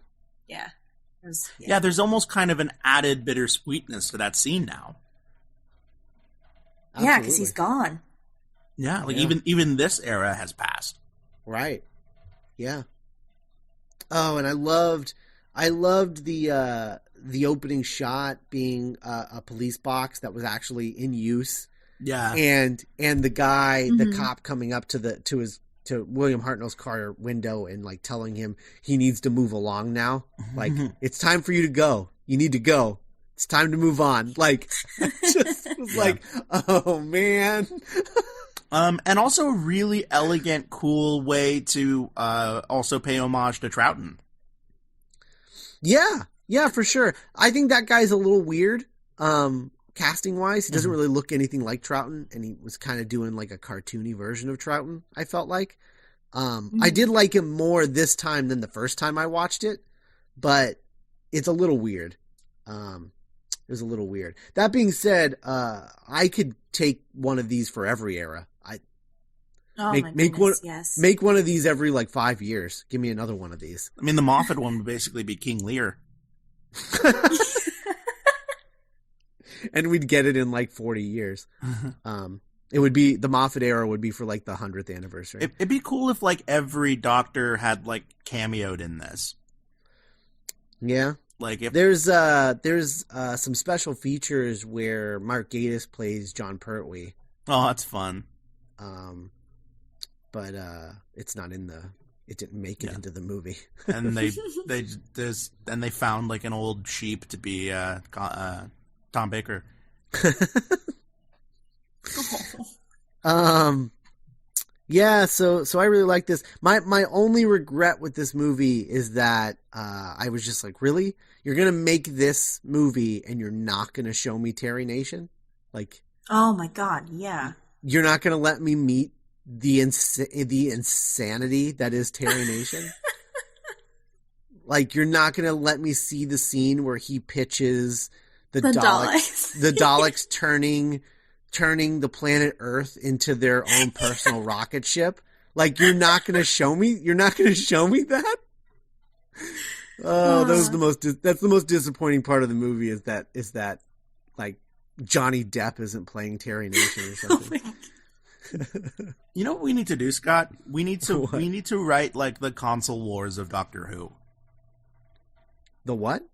Yeah, there's almost kind of an added bittersweetness to that scene now. Yeah, because he's gone. Yeah, like even this era has passed. Right. Yeah. Oh, and I loved the opening shot being a police box that was actually in use. Yeah. And the guy, the cop coming up to William Hartnell's car window and like telling him he needs to move along now. Like, it's time for you to go. You need to go. It's time to move on. Like, just was like, oh man. And also a really elegant, cool way to also pay homage to Troughton. Yeah, for sure. I think that guy's a little weird, casting wise. He doesn't really look anything like Troughton, and he was kind of doing like a cartoony version of Troughton, I felt like. I did like him more this time than the first time I watched it, but it's a little weird. It was a little weird. That being said, I could take one of these for every era. Make one of these every like 5 years. Give me another one of these. I mean, the Moffat one would basically be King Lear. And we'd get it in like 40 years. It would be, the Moffat era would be for like the 100th anniversary. It'd be cool if like every Doctor had like cameoed in this. Yeah. Like if there's some special features where Mark Gatiss plays John Pertwee. Oh, that's fun. But it's not in it didn't make it into the movie. And they found like an old sheep to be Tom Baker. Yeah, so I really like this. My only regret with this movie is that I was just like, really? You're gonna make this movie and you're not gonna show me Terry Nation? Like, oh my god, yeah. You're not gonna let me meet the insanity that is Terry Nation? Like, you're not gonna let me see the scene where he pitches the Daleks turning the planet Earth into their own personal rocket ship. Like, you're not going to show me that? Oh, that's the most disappointing part of the movie is that like Johnny Depp isn't playing Terry Nation or something. You know what we need to do, Scott? We need to write like the console wars of Doctor Who. The what?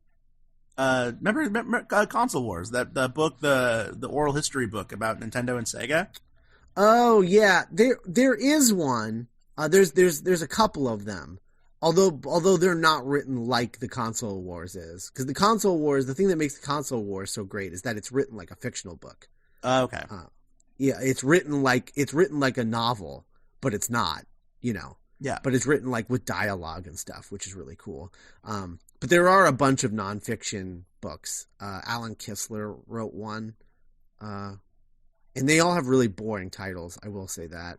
Remember Console Wars, the book, the oral history book about Nintendo and Sega? Oh yeah, there is one. There's a couple of them. Although they're not written like the Console Wars is, because the Console Wars, the thing that makes the Console Wars so great is that it's written like a fictional book. Okay. Yeah, it's written like a novel, but it's not. Yeah. But it's written like with dialogue and stuff, which is really cool. But there are a bunch of nonfiction books. Alan Kistler wrote one. And they all have really boring titles, I will say that.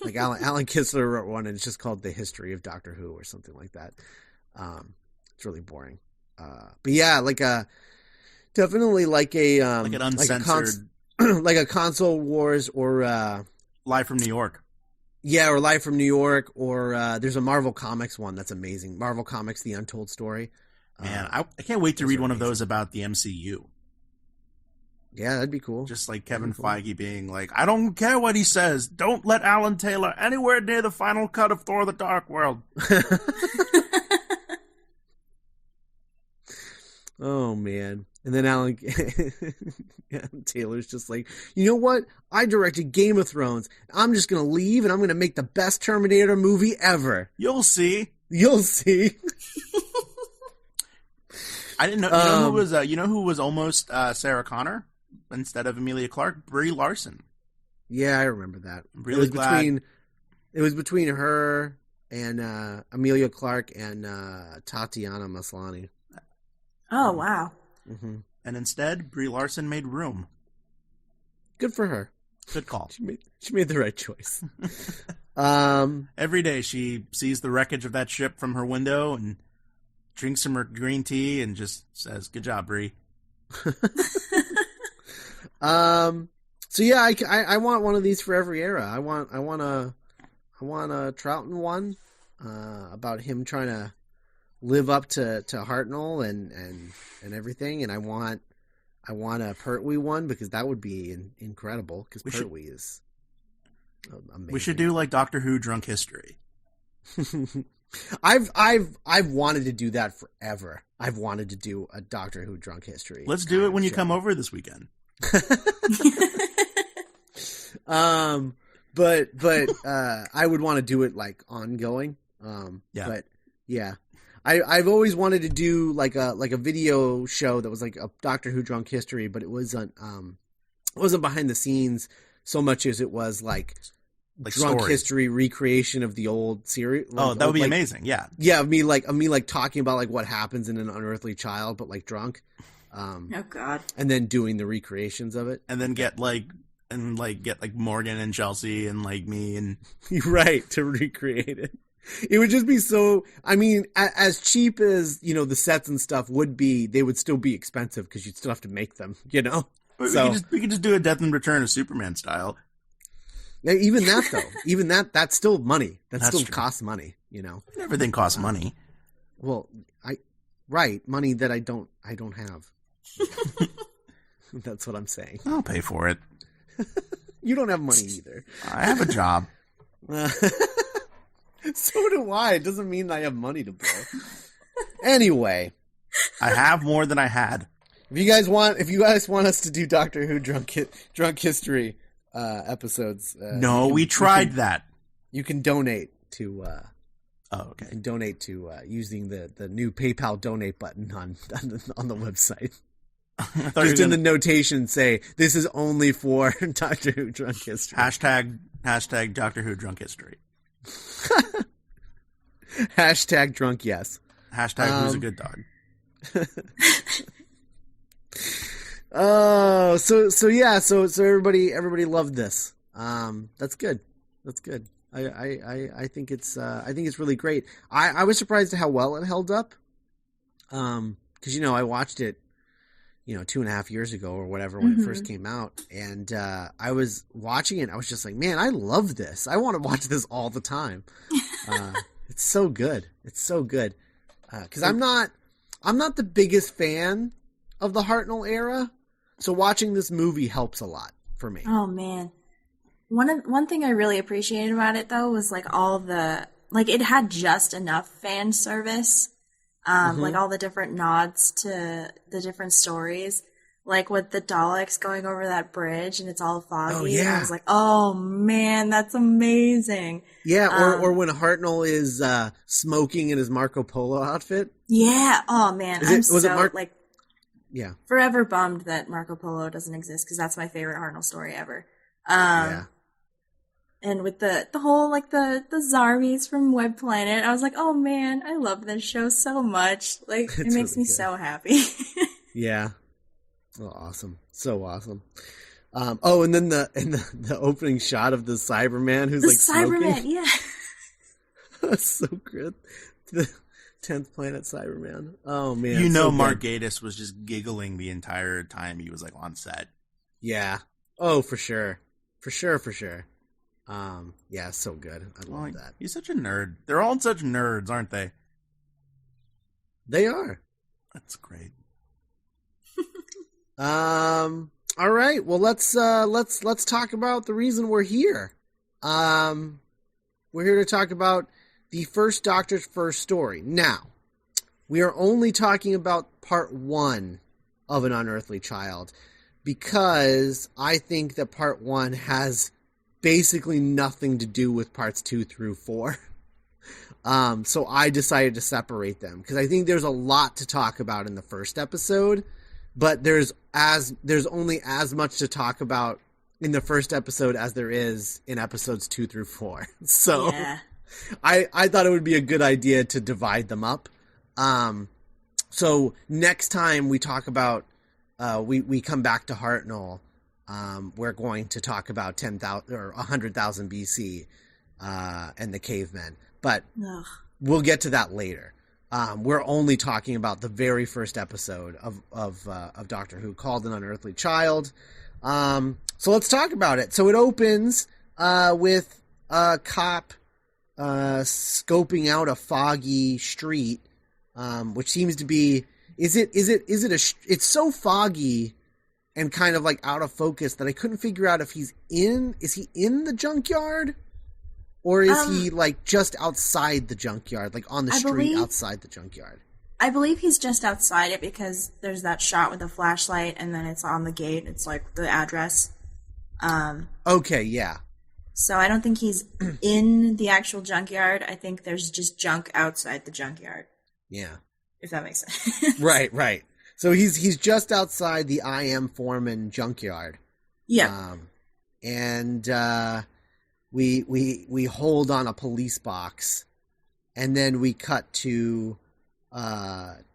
Like Alan Kistler wrote one and it's just called The History of Doctor Who or something like that. It's really boring. But yeah, definitely like an uncensored like a Console Wars or Live from New York. Yeah, or Live from New York, or there's a Marvel Comics one that's amazing. Marvel Comics: The Untold Story. Man, I can't wait to read one of those about the MCU. Yeah, that'd be cool. Just like Kevin Feige being like, I don't care what he says. Don't let Alan Taylor anywhere near the final cut of Thor: The Dark World. Oh, man. And then Alan Taylor's just like, you know what? I directed Game of Thrones. I'm just going to leave and I'm going to make the best Terminator movie ever. You'll see. You'll see. I didn't know. You know who was almost Sarah Connor instead of Emilia Clarke? Brie Larson. Yeah, I remember that. Really glad. It was between her and Emilia Clarke and Tatiana Maslany. Oh, wow. Mm-hmm. And instead, Brie Larson made room. Good for her. Good call. She made the right choice. Every day she sees the wreckage of that ship from her window and drinks some green tea and just says, "Good job, Brie." So yeah, I want one of these for every era. I want a Troughton one about him trying to live up to Hartnell and everything, and I want a Pertwee one because that would be incredible because Pertwee is amazing. We should do like Doctor Who Drunk History. I've wanted to do that forever. I've wanted to do a Doctor Who Drunk History. Let's do it when you come over this weekend. But I would want to do it like ongoing. Yeah. But yeah. I've always wanted to do like a video show that was like a Doctor Who Drunk History, but it wasn't behind the scenes so much as it was like drunk stories. History recreation of the old series. That would be amazing. Yeah. Yeah. Of me talking about like what happens in an Unearthly Child, but like drunk. Oh God. And then doing the recreations of it. And then get Morgan and Chelsea and like me and right to recreate it. It would just be so. I mean, as cheap as the sets and stuff would be, they would still be expensive because you'd still have to make them. We So could just do a Death and Return of Superman style. even that though, that's still money. That's still true. costs money. Everything costs money. Well, money that I don't have. That's what I'm saying. I'll pay for it. You don't have money either. I have a job. So do I. It doesn't mean I have money to blow. Anyway, I have more than I had. if you guys want us to do Doctor Who drunk history episodes, No, we tried that. You can donate to. Oh, okay. You can donate to using the new PayPal donate button on the website. Just in the notation, say this is only for Doctor Who drunk history. Hashtag Doctor Who drunk history. Hashtag drunk yes. Hashtag who's a good dog. Oh, so everybody loved this. That's good. That's good. I think it's really great. I was surprised at how well it held up. Because I watched it 2.5 years ago or whatever when it first came out, and I was watching it. I was just like, man, I love this. I want to watch this all the time. It's so good. It's so good. Because I'm not the biggest fan of the Hartnell era, so watching this movie helps a lot for me. Oh man, one thing I really appreciated about it though was like all the it had just enough fan service. Like all the different nods to the different stories, like with the Daleks going over that bridge and it's all foggy. Oh, yeah. And I was like, oh man, that's amazing. Yeah, or when Hartnell is smoking in his Marco Polo outfit. Yeah. Oh man, Yeah. Forever bummed that Marco Polo doesn't exist because that's my favorite Hartnell story ever. Yeah. And with the whole, the Zarmies from Web Planet, I was like, oh man, I love this show so much. It makes really me good. so happy. Yeah. Oh, awesome. So awesome. And then the opening shot of the Cyberman who's the smoking. Cyberman, yeah. That's so good. The 10th Planet Cyberman. Oh man. Mark Gatiss was just giggling the entire time he was on set. Yeah. Oh, for sure. For sure. Yeah, so good. I love that. He's such a nerd. They're all such nerds, aren't they? They are. That's great. All right. Well, let's talk about the reason we're here. We're here to talk about the first Doctor's first story. Now, we are only talking about part 1 of An Unearthly Child because I think that part 1 has basically nothing to do with parts 2 through 4. So I decided to separate them because I think there's a lot to talk about in the first episode, but there's only as much to talk about in the first episode as there is in episodes 2 through 4. So yeah. I thought it would be a good idea to divide them up. So next time we talk about we come back to Hartnell. We're going to talk about 10,000 or 100,000 BC and the cavemen, but we'll get to that later. We're only talking about the very first episode of Doctor Who called An Unearthly Child. So let's talk about it. So it opens with a cop scoping out a foggy street, which seems to be it's so foggy and kind of out of focus that I couldn't figure out if is he in the junkyard or is he just outside the junkyard, on the street outside the junkyard? I believe he's just outside it because there's that shot with the flashlight and then it's on the gate. It's the address. Okay. Yeah. So I don't think he's in the actual junkyard. I think there's just junk outside the junkyard. Yeah. If that makes sense. Right. So he's just outside the I.M. Foreman junkyard. Yeah. And we hold on a police box, and then we cut to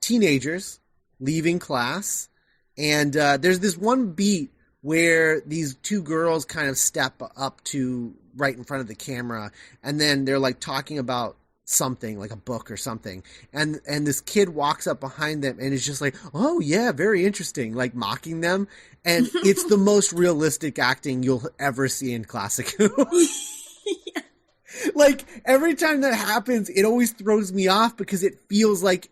teenagers leaving class, and there's this one beat where these two girls kind of step up to right in front of the camera, and then they're talking about something, like a book or something, and this kid walks up behind them and is just like, oh yeah, very interesting, like mocking them, and it's the most realistic acting you'll ever see in classic Who. Yeah. Like every time that happens, it always throws me off because it feels like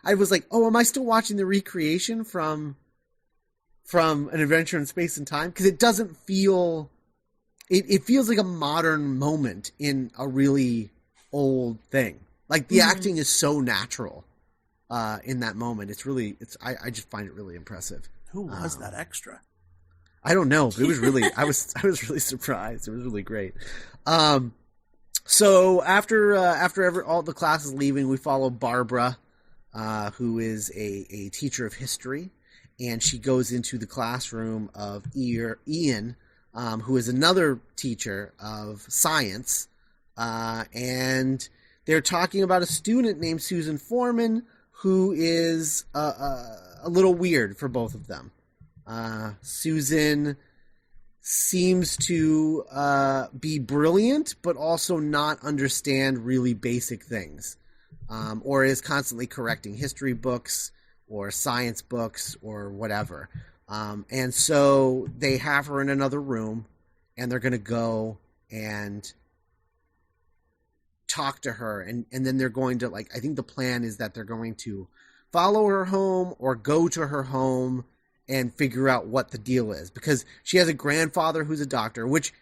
I was like, oh, am I still watching the recreation from An Adventure in Space and Time? Because it doesn't feel, it feels like a modern moment in a really old thing. Like the acting is so natural in that moment. I just find it really impressive. Who was that extra? I don't know, but it was really, I was really surprised. It was really great. So after all the class is leaving, we follow Barbara, who is a teacher of history, and she goes into the classroom of Ian, who is another teacher of science, and they're talking about a student named Susan Foreman, who is a little weird for both of them. Susan seems to be brilliant, but also not understand really basic things, or is constantly correcting history books or science books or whatever. And so they have her in another room, and they're going to go and talk to her. And then they're going to, I think the plan is that they're going to follow her home or go to her home and figure out what the deal is, because she has a grandfather who's a doctor, which,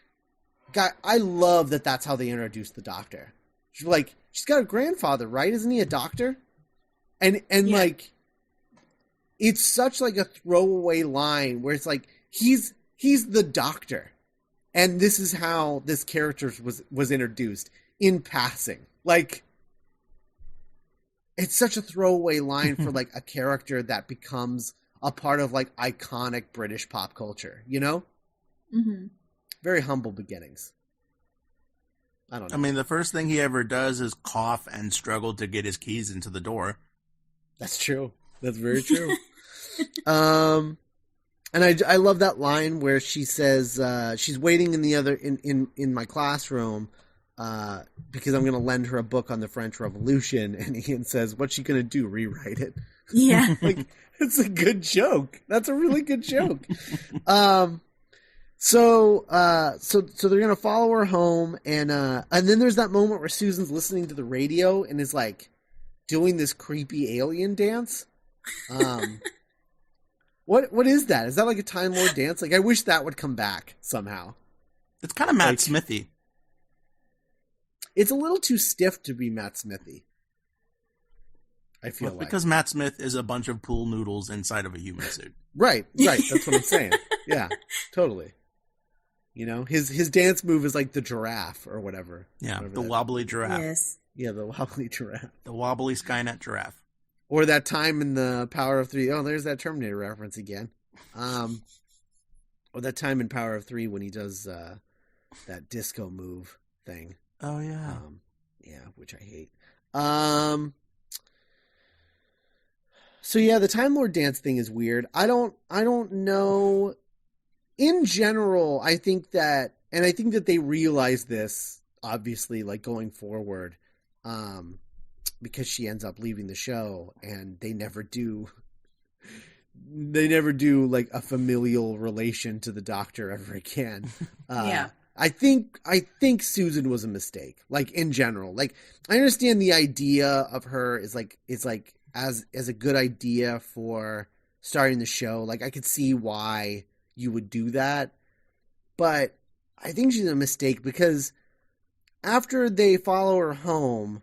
God, I love that that's how they introduced the doctor. She's like, she's got a grandfather, right? Isn't he a doctor? And yeah. It's such a throwaway line where it's like, he's the doctor. And this is how this character was introduced in passing. It's such a throwaway line for a character that becomes a part of iconic British pop culture, you know? Mm-hmm. Very humble beginnings. I don't know. I mean, the first thing he ever does is cough and struggle to get his keys into the door. That's true. That's very true. And I love that line where she says she's waiting in my classroom because I'm going to lend her a book on the French Revolution, and Ian says, "What's she going to do? Rewrite it?" Yeah. It's a good joke. That's a really good joke. So they're gonna follow her home, and then there's that moment where Susan's listening to the radio and is doing this creepy alien dance. What is that? Is that a Time Lord dance? I wish that would come back somehow. It's kind of Matt Smithy. It's a little too stiff to be Matt Smithy. I feel because Matt Smith is a bunch of pool noodles inside of a human suit. Right. That's what I'm saying. Yeah, totally. You know, his dance move is the giraffe or whatever. Yeah, whatever the wobbly giraffe. Yes. Yeah, the wobbly giraffe. The wobbly Skynet giraffe. Or that time in the Power of Three. Oh, there's that Terminator reference again. Or that time in Power of Three when he does that disco move thing. Oh yeah. Yeah, which I hate. So yeah, the Time Lord dance thing is weird. I don't know. In general, I think that they realize this, obviously, going forward, because she ends up leaving the show, and they never do a familial relation to the Doctor ever again. Yeah. I think Susan was a mistake. In general, I understand the idea of her is as a good idea for starting the show. I could see why you would do that, but I think she's a mistake because after they follow her home,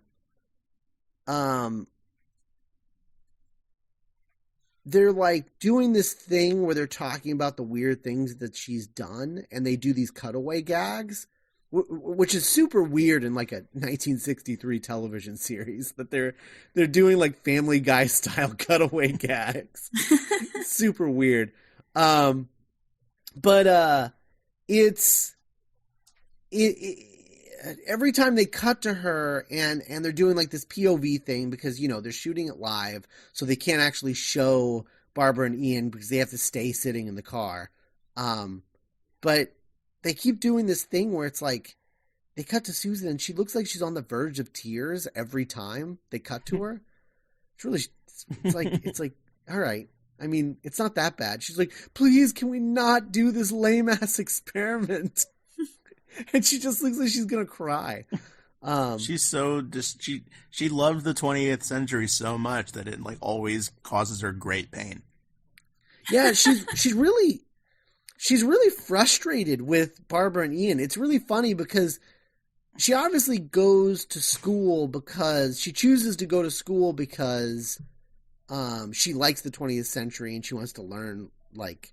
they're doing this thing where they're talking about the weird things that she's done, and they do these cutaway gags, which is super weird in a 1963 television series that they're doing Family Guy style cutaway gags. Super weird. But it's every time they cut to her and they're doing this POV thing because they're shooting it live, so they can't actually show Barbara and Ian because they have to stay sitting in the car. But they keep doing this thing where it's they cut to Susan, and she looks like she's on the verge of tears every time they cut to her. It's really, it's like, all right. I mean, it's not that bad. She's like, please, can we not do this lame ass experiment? And she just looks like she's gonna cry. She's so she loved the 20th century so much that it like always causes her great pain. Yeah, she's really frustrated with Barbara and Ian. It's really funny because she obviously goes to school because she chooses to go to school because she likes the 20th century and she wants to learn like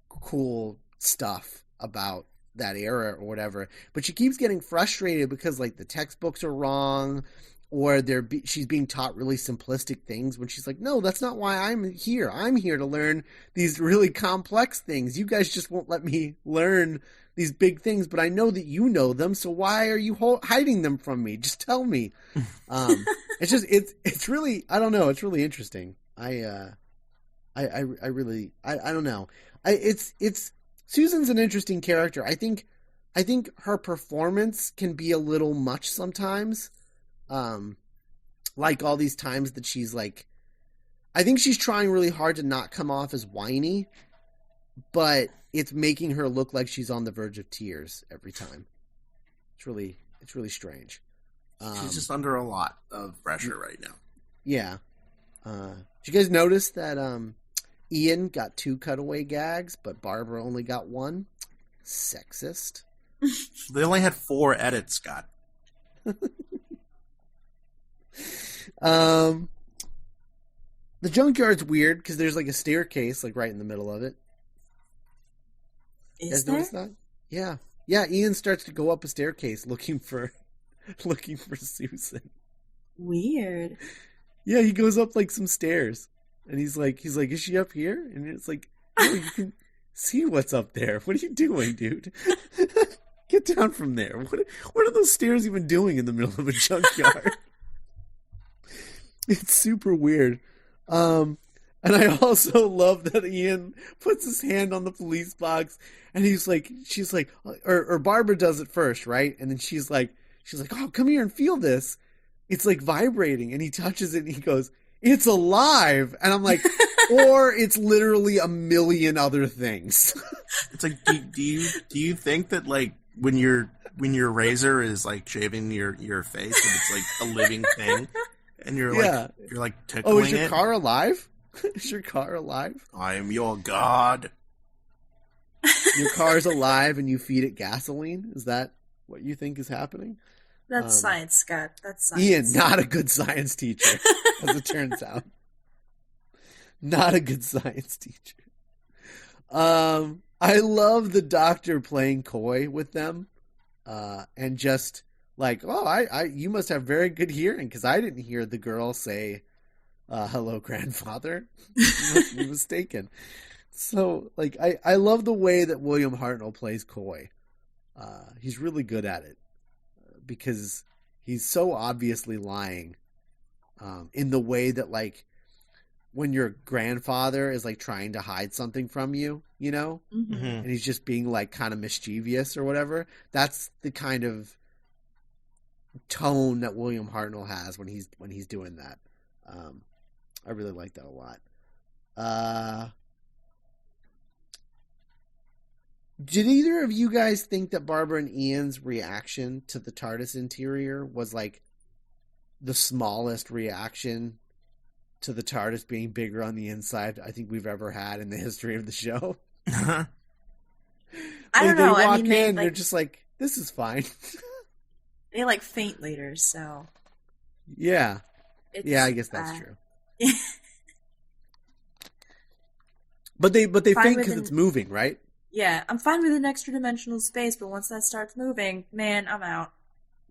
cool stuff about that era or whatever. But she keeps getting frustrated because like the textbooks are wrong, or she's being taught really simplistic things when she's like, no, that's not why I'm here. I'm here to learn these really complex things. You guys just won't let me learn these big things, but I know that you know them, so why are you hiding them from me? Just tell me. It's really, I don't know. It's really interesting. I don't know. It's Susan's an interesting character. I think her performance can be a little much sometimes. Like all these times that she's like, I think she's trying really hard to not come off as whiny, but it's making her look like she's on the verge of tears every time. It's really strange. She's just under a lot of pressure right now. Yeah. Did you guys notice that Ian got 2 cutaway gags, but Barbara only got 1? Sexist. They only had 4 edits, Scott. The junkyard's weird because there's like a staircase like right in the middle of it. Is there? That? Yeah. Ian starts to go up a staircase looking for Susan. Weird. Yeah, he goes up like some stairs, and he's like, is she up here? And it's like, no, you can see what's up there. What are you doing, dude? Get down from there. What are those stairs even doing in the middle of a junkyard? It's super weird. And I also love that Ian puts his hand on the police box, and she's like, or Barbara does it first, right? And then she's like, oh, come here and feel this. It's like vibrating, and he touches it, and he goes, it's alive. And I'm like, or it's literally a million other things. It's like, do you think that like when your razor is like shaving your face, and it's like a living thing, and you're like tickling it? Oh, is your car alive? Is your car alive? I am your god. Your car's alive and you feed it gasoline? Is that what you think is happening? That's science, Scott. That's science. Ian, not a good science teacher, as it turns out. Not a good science teacher. I love the doctor playing coy with them, and just like, oh, you must have very good hearing because I didn't hear the girl say, hello, grandfather. You must be mistaken. So, like, I love the way that William Hartnell plays coy. He's really good at it because he's so obviously lying in the way that, like, when your grandfather is, like, trying to hide something from you, you know? Mm-hmm. And he's just being, like, kind of mischievous or whatever. That's the kind of tone that William Hartnell has when he's doing that. I really like that a lot. Did either of you guys think that Barbara and Ian's reaction to the TARDIS interior was like the smallest reaction to the TARDIS being bigger on the inside I think we've ever had in the history of the show? I don't know. They walk I mean, in, they're just like, this is fine. They like faint later, so yeah. Yeah, I guess that's true. But they faint because it's moving, right? Yeah, I'm fine with an extra dimensional space, but once that starts moving, man, I'm out.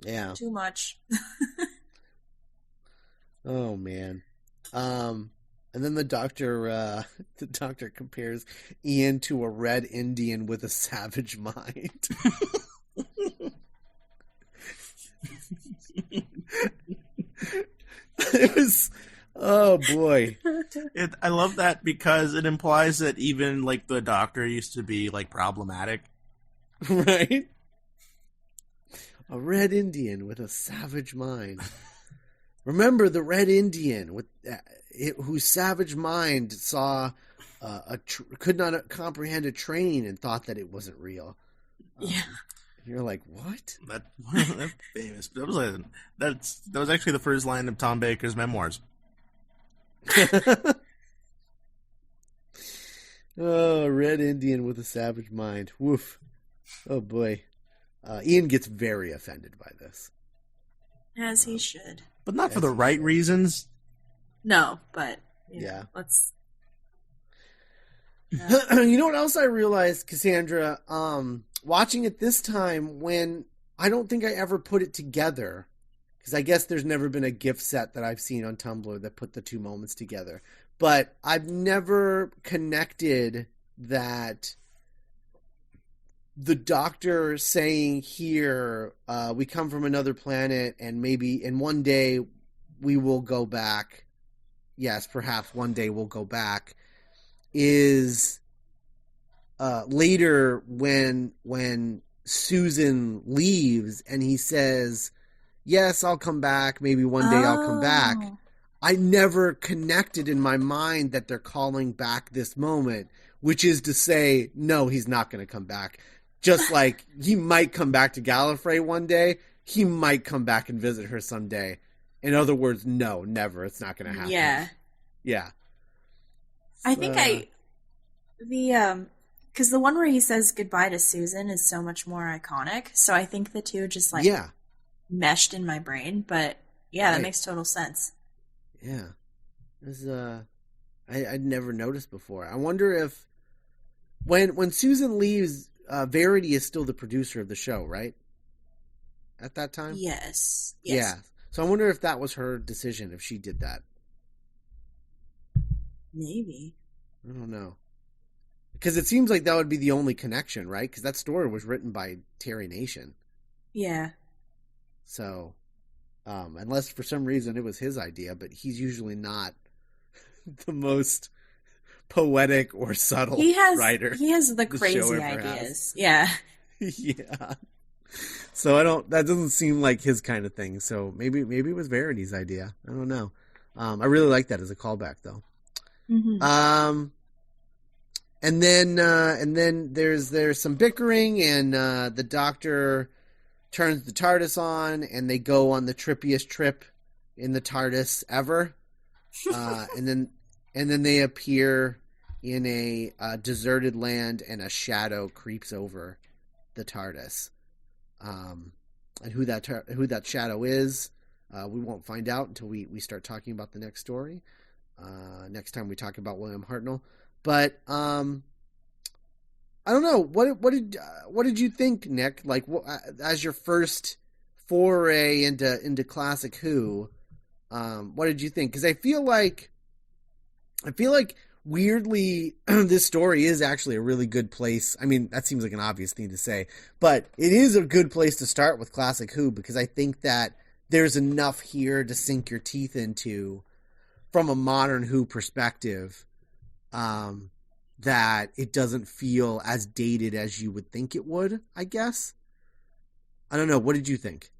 Yeah. Too much. Oh man. And then the doctor compares Ian to a red Indian with a savage mind. It was, oh boy. I love that because it implies that even like the doctor used to be like problematic. Right? A red Indian with a savage mind. Remember the red Indian with whose savage mind saw could not comprehend a train and thought that it wasn't real. Yeah. You're like, what? That's famous. That was actually the first line of Tom Baker's memoirs. Oh, red Indian with a savage mind. Woof. Oh boy. Ian gets very offended by this. As he should. But not for the right reasons. No, but yeah. Let's. You know what else I realized, Cassandra? Watching it this time, when I don't think I ever put it together, because I guess there's never been a gift set that I've seen on Tumblr that put the two moments together. But I've never connected that the Doctor saying here, we come from another planet and maybe in one day we will go back. Yes, perhaps one day we'll go back. Is later when Susan leaves and he says, yes, I'll come back. Maybe one day I'll come back. I never connected in my mind that they're calling back this moment, which is to say, no, he's not going to come back. Just like he might come back to Gallifrey one day, he might come back and visit her someday. In other words, no, never. It's not going to happen. Yeah. Yeah. I think because the one where he says goodbye to Susan is so much more iconic. So I think the two just meshed in my brain. But yeah, that makes total sense. Yeah. I'd never noticed before. I wonder if when Susan leaves, Verity is still the producer of the show, right? At that time? Yes. Yeah. So I wonder if that was her decision, if she did that. Maybe. I don't know. Because it seems like that would be the only connection, right? Because that story was written by Terry Nation. Yeah. So, unless for some reason it was his idea, but he's usually not the most poetic or subtle writer. He has the crazy ideas. Yeah. Yeah. So that doesn't seem like his kind of thing. So maybe it was Verity's idea. I don't know. I really like that as a callback though. Mm-hmm. And then there's some bickering and the Doctor turns the TARDIS on and they go on the trippiest trip in the TARDIS ever. And then they appear in a deserted land and a shadow creeps over the TARDIS. And who that shadow is, we won't find out until we start talking about the next story. Next time we talk about William Hartnell. But I don't know. What did you think, Nick? Like, as your first foray into classic Who, what did you think? Because I feel like weirdly this story is actually a really good place. I mean, that seems like an obvious thing to say, but it is a good place to start with classic Who because I think that there's enough here to sink your teeth into from a modern Who perspective. That it doesn't feel as dated as you would think it would, I guess. I don't know. What did you think?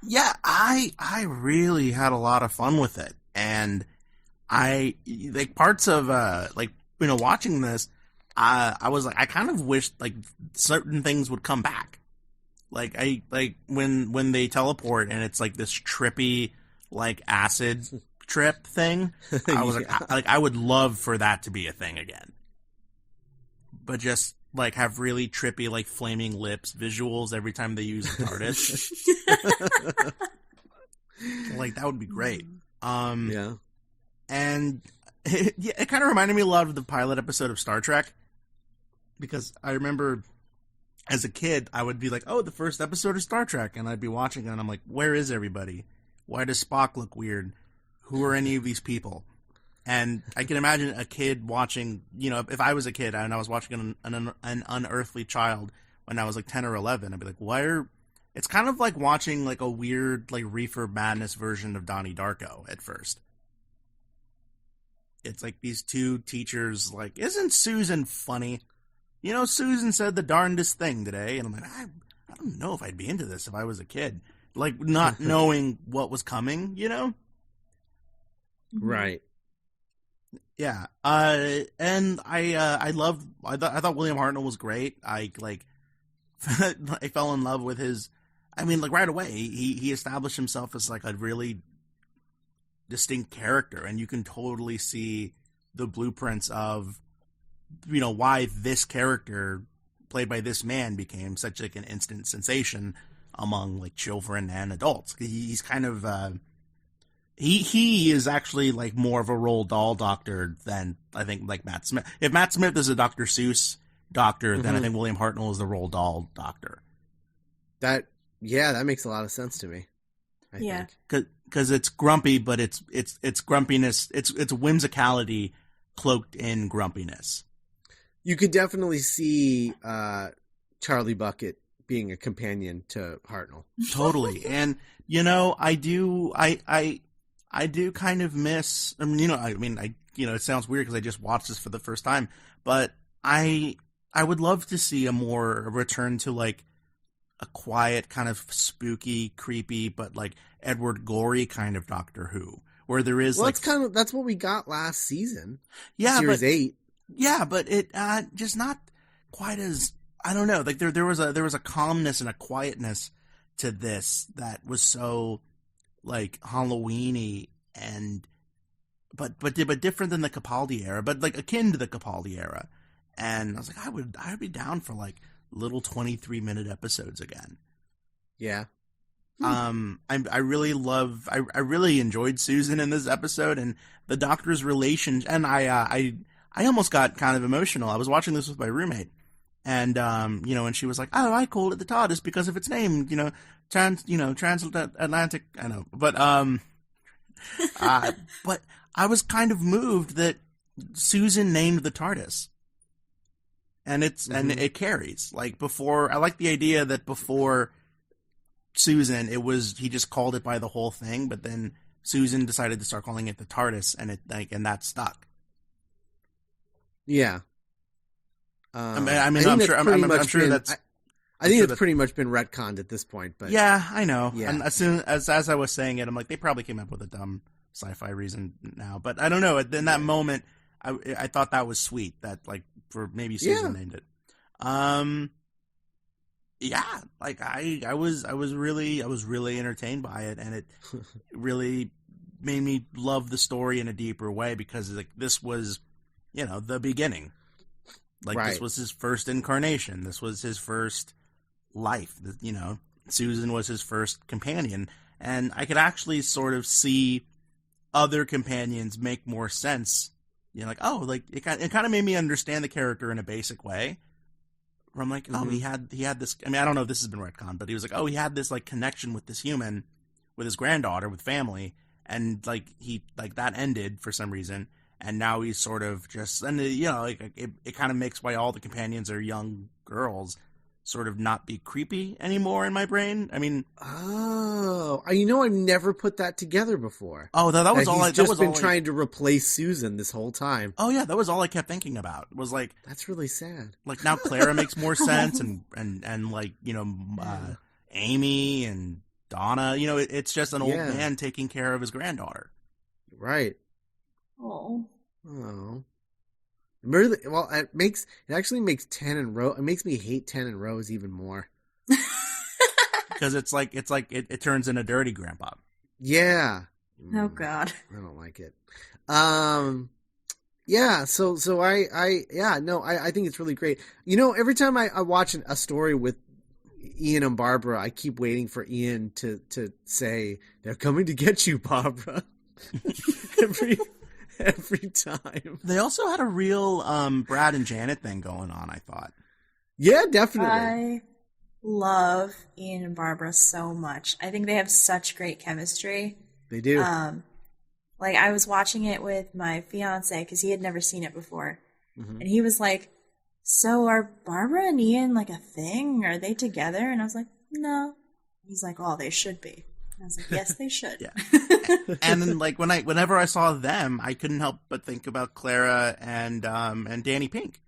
Yeah, I really had a lot of fun with it. And I, like, parts of, watching this, I was like, I kind of wished, like, certain things would come back. Like, when they teleport and it's, like, this trippy, like, acid trip thing, I was I would love for that to be a thing again, but just like have really trippy like flaming lips visuals every time they use the TARDIS. Like that would be great. Yeah, and it kind of reminded me a lot of the pilot episode of Star Trek because I remember as a kid I would be like, oh, the first episode of Star Trek, and I'd be watching it and I'm like, where is everybody? Why does Spock look weird? Who are any of these people? And I can imagine a kid watching, you know, if I was a kid and I was watching an Unearthly Child when I was like 10 or 11, I'd be like, it's kind of like watching like a weird, like Reefer Madness version of Donnie Darko at first. It's like these two teachers like, isn't Susan funny? You know, Susan said the darndest thing today. And I'm like, I don't know if I'd be into this if I was a kid. Like, not knowing what was coming, you know? Right. Yeah. And I thought William Hartnell was great. I fell in love with his, I mean, like, right away, he established himself as, like, a really distinct character, and you can totally see the blueprints of, you know, why this character played by this man became such, like, an instant sensation among, like, children and adults. He's kind of he is actually, like, more of a Roald Dahl doctor than, I think, like, Matt Smith. If Matt Smith is a Dr. Seuss doctor, then I think William Hartnell is the Roald Dahl doctor. That makes a lot of sense to me. I think. Because it's grumpy, but it's grumpiness. It's whimsicality cloaked in grumpiness. You could definitely see Charlie Bucket being a companion to Hartnell. Totally. And, you know, I do kind of miss, it sounds weird because I just watched this for the first time, but I would love to see a return to, like, a quiet, kind of spooky, creepy, but, like, Edward Gorey kind of Doctor Who, where there is, that's what we got last season. Yeah, Series 8. Yeah, but it just not quite as, I don't know. Like, there was a calmness and a quietness to this that was so, like, Halloween-y and but different than the Capaldi era, but, like, akin to the Capaldi era. And I was like, I would be down for, like, little 23-minute episodes again. Yeah. I really enjoyed Susan in this episode, and the Doctor's relation, and I almost got kind of emotional. I was watching this with my roommate, and and she was like, "Oh, I called it the TARDIS because of its name, transatlantic." I know, but but I was kind of moved that Susan named the TARDIS, and and it carries. Like, before, I like the idea that before Susan, he just called it by the whole thing, but then Susan decided to start calling it the TARDIS, and that stuck. Yeah. I'm sure that's. I think it's pretty much been retconned at this point, but yeah, I know. Yeah. And as I was saying it, I'm like, they probably came up with a dumb sci-fi reason now, but I don't know. In that moment, I thought that was sweet. That, like, for maybe Susan named it. Yeah, like, I was really entertained by it, and it really made me love the story in a deeper way, because, like, this was, the beginning. Like, right. This was his first incarnation. This was his first life. Susan was his first companion, and I could actually sort of see other companions make more sense. It kind of made me understand the character in a basic way. Where I'm like, he had this. I mean, I don't know if this has been retconned, but he was like, he had this, like, connection with this human, with his granddaughter, with family, and, like, that ended for some reason, and now he's sort of just, and it kind of makes why all the companions are young girls sort of not be creepy anymore in my brain. I mean, I've never put that together before. Oh, that was all. He's just been trying to replace Susan this whole time. Oh yeah, that was all I kept thinking about. Was like, that's really sad. Like, now Clara makes more sense, and like, Amy and Donna. It's just an old man taking care of his granddaughter. Right. Oh. Really? Well, it actually makes 10 in Rose. It makes me hate 10 in Rose even more. Because it turns into dirty grandpa. Yeah. Oh God. I don't like it. Yeah. So I think it's really great. Every time I watch a story with Ian and Barbara, I keep waiting for Ian to say, "They're coming to get you, Barbara." Every time. They also had a real Brad and Janet thing going on, I thought. Yeah, definitely. I love Ian and Barbara so much. I think they have such great chemistry. They do. Like, I was watching it with my fiance because he had never seen it before. Mm-hmm. And he was like, "So are Barbara and Ian, like, a thing? Are they together?" And I was like, "No." He's like, "Oh, they should be." I was like, "Yes, they should." Yeah. And then, like, whenever I saw them, I couldn't help but think about Clara and Danny Pink.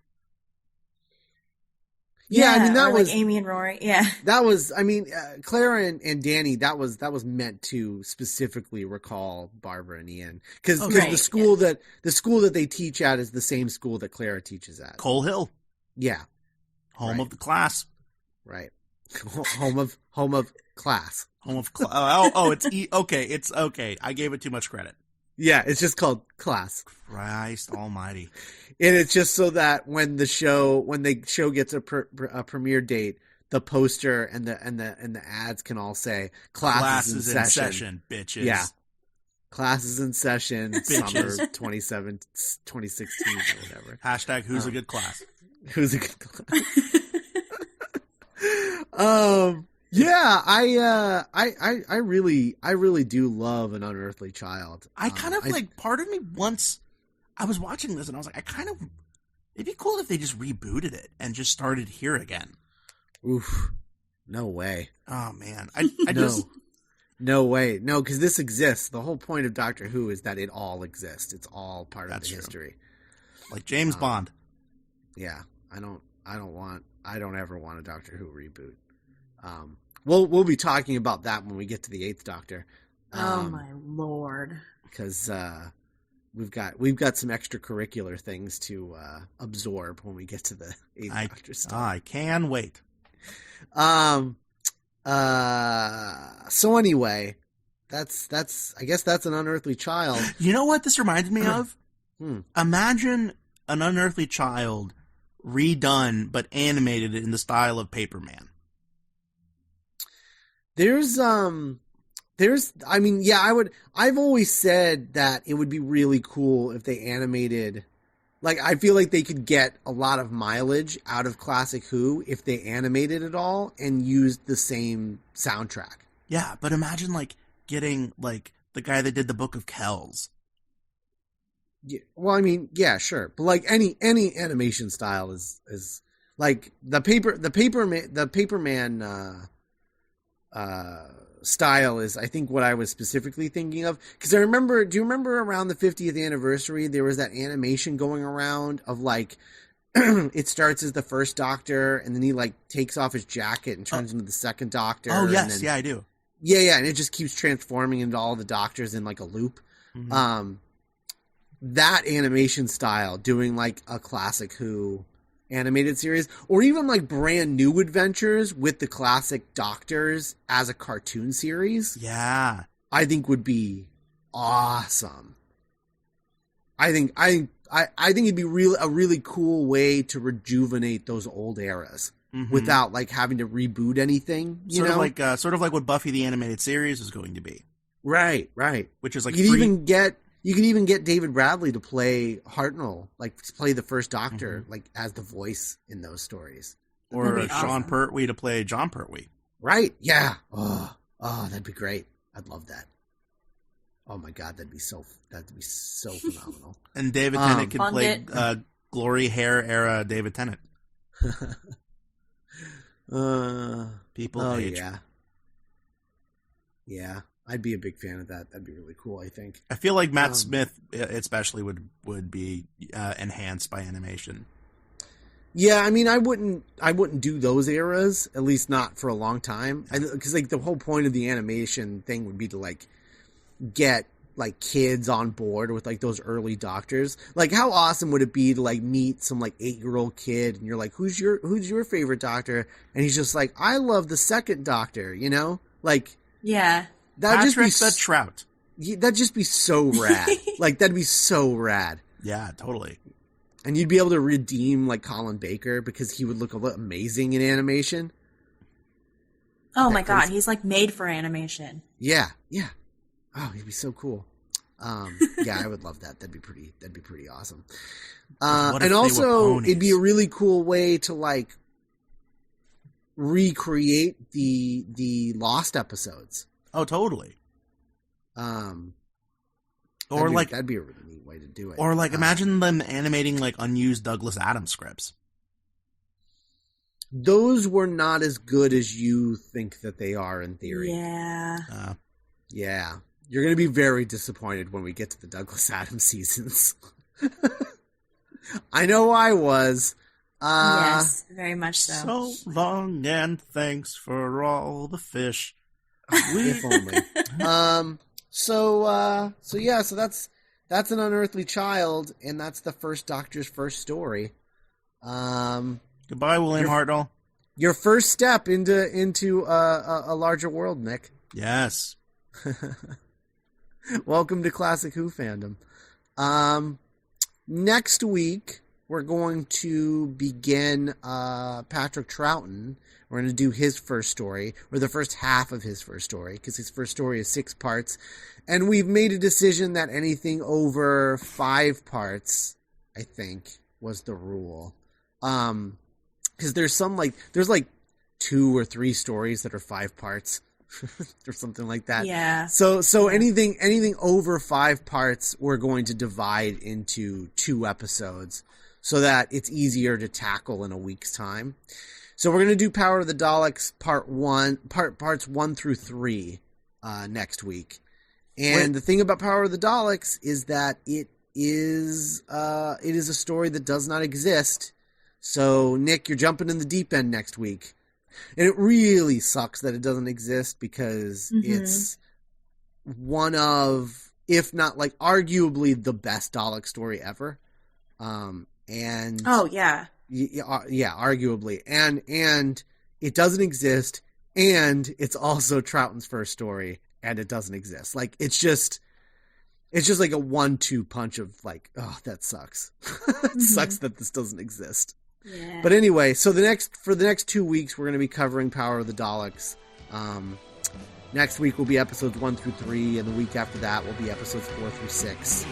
Yeah, I mean that or was like Amy and Rory. Yeah. that was. I mean, Clara and Danny. That was meant to specifically recall Barbara and Ian because Right, the school that they teach at is the same school that Clara teaches at. Coal Hill, Yeah, home Right. of the class. right. home of class. Home of it's okay. It's okay. I gave it too much credit. Yeah, it's just called class. Christ Almighty! And it's just so that when the show gets a premiere date, the poster and the ads can all say class is in session, bitches. Yeah, class is in session, Bitches. summer 2016 or whatever. Hashtag who's a good class. Who's a good class? Yeah, I really do love An Unearthly Child. I kind of part of me once I was watching this and I was like, it'd be cool if they just rebooted it and just started here again. Oof, no way. Oh man, I just no way, no, because this exists. The whole point of Doctor Who is that it all exists. It's all part of the history. Like James Bond. Yeah, I don't ever want a Doctor Who reboot. We'll be talking about that when we get to the Eighth Doctor. Oh my lord! Because we've got some extracurricular things to absorb when we get to the Eighth Doctor stuff. I can wait. So anyway, that's I guess that's An Unearthly Child. You know what this reminded me of? Imagine An Unearthly Child redone but animated in the style of Paperman. I've always said that it would be really cool if they animated, like, I feel like they could get a lot of mileage out of Classic Who if they animated it all and used the same soundtrack. Yeah, but imagine, like, getting, like, the guy that did the Book of Kells. Yeah, well, I mean, yeah, sure. But, like, any animation style is like, the Paperman style is, I think, what I was specifically thinking of. Because do you remember around the 50th anniversary, there was that animation going around of, like, it starts as the first Doctor, and then he, like, takes off his jacket and turns into the second Doctor. Oh, yes, and then, yeah, I do. Yeah, and it just keeps transforming into all the Doctors in, like, a loop. Mm-hmm. That animation style, doing, like, a Classic Who animated series, or even like brand new adventures with the classic Doctors as a cartoon series, yeah, I think would be awesome. I think it'd be a really cool way to rejuvenate those old eras without like having to reboot anything. Sort of like what Buffy the Animated Series is going to be. Right. Which is like you can even get David Bradley to play Hartnell, like play the first Doctor, like as the voice in those stories, or Sean Pertwee to play John Pertwee. Right? Yeah. Oh, that'd be great. I'd love that. Oh my God, that'd be so phenomenal. And David Tennant can play Glory Hair era David Tennant. People age. Yeah. I'd be a big fan of that. That'd be really cool, I think. I feel like Matt Smith especially would be enhanced by animation. Yeah, I mean, I wouldn't do those eras, at least not for a long time, because like the whole point of the animation thing would be to like get like kids on board with like those early Doctors. Like, how awesome would it be to like meet some like 8-year-old kid and you're like, who's your favorite Doctor? And he's just like, I love the second Doctor, you know? Like, yeah. That'd Patrick the Trout. That'd just be so rad. Like, that'd be so rad. Yeah, totally. And you'd be able to redeem, like, Colin Baker because he would look amazing in animation. Oh, my God. He's, like, made for animation. Yeah. Oh, he'd be so cool. Yeah, I would love that. That'd be pretty awesome. And also, it'd be a really cool way to, like, recreate the Lost episodes. Oh, totally. That'd be a really neat way to do it. Or like, imagine them animating like unused Douglas Adams scripts. Those were not as good as you think that they are in theory. Yeah. Yeah. You're going to be very disappointed when we get to the Douglas Adams seasons. I know I was. Yes, very much so. So long and thanks for all the fish. If only. So that's an Unearthly Child, and that's the first Doctor's first story. Goodbye, William Hartnell. Your first step into a larger world, Nick. Yes. Welcome to Classic Who fandom. Next week, we're going to begin Patrick Troughton. We're going to do his first story, or the first half of his first story, because his first story is 6 parts. And we've made a decision that anything over 5 parts, I think, was the rule. Because there's 2 or 3 stories that are 5 parts. Or something like that. Yeah. So anything over 5 parts, we're going to divide into 2 episodes so that it's easier to tackle in a week's time. So we're going to do Power of the Daleks parts 1 through 3 next week. And the thing about Power of the Daleks is that it is a story that does not exist. So Nick, you're jumping in the deep end next week. And it really sucks that it doesn't exist because it's one of, if not like arguably the best Dalek story ever. And oh yeah, arguably, and it doesn't exist, and it's also Troughton's first story, and it doesn't exist. Like it's just like a 1-2 punch of like, oh, that sucks. It sucks that this doesn't exist. Yeah. But anyway, so for the next 2 weeks, we're going to be covering Power of the Daleks. Next week will be episodes 1 through 3, and the week after that will be episodes 4 through 6.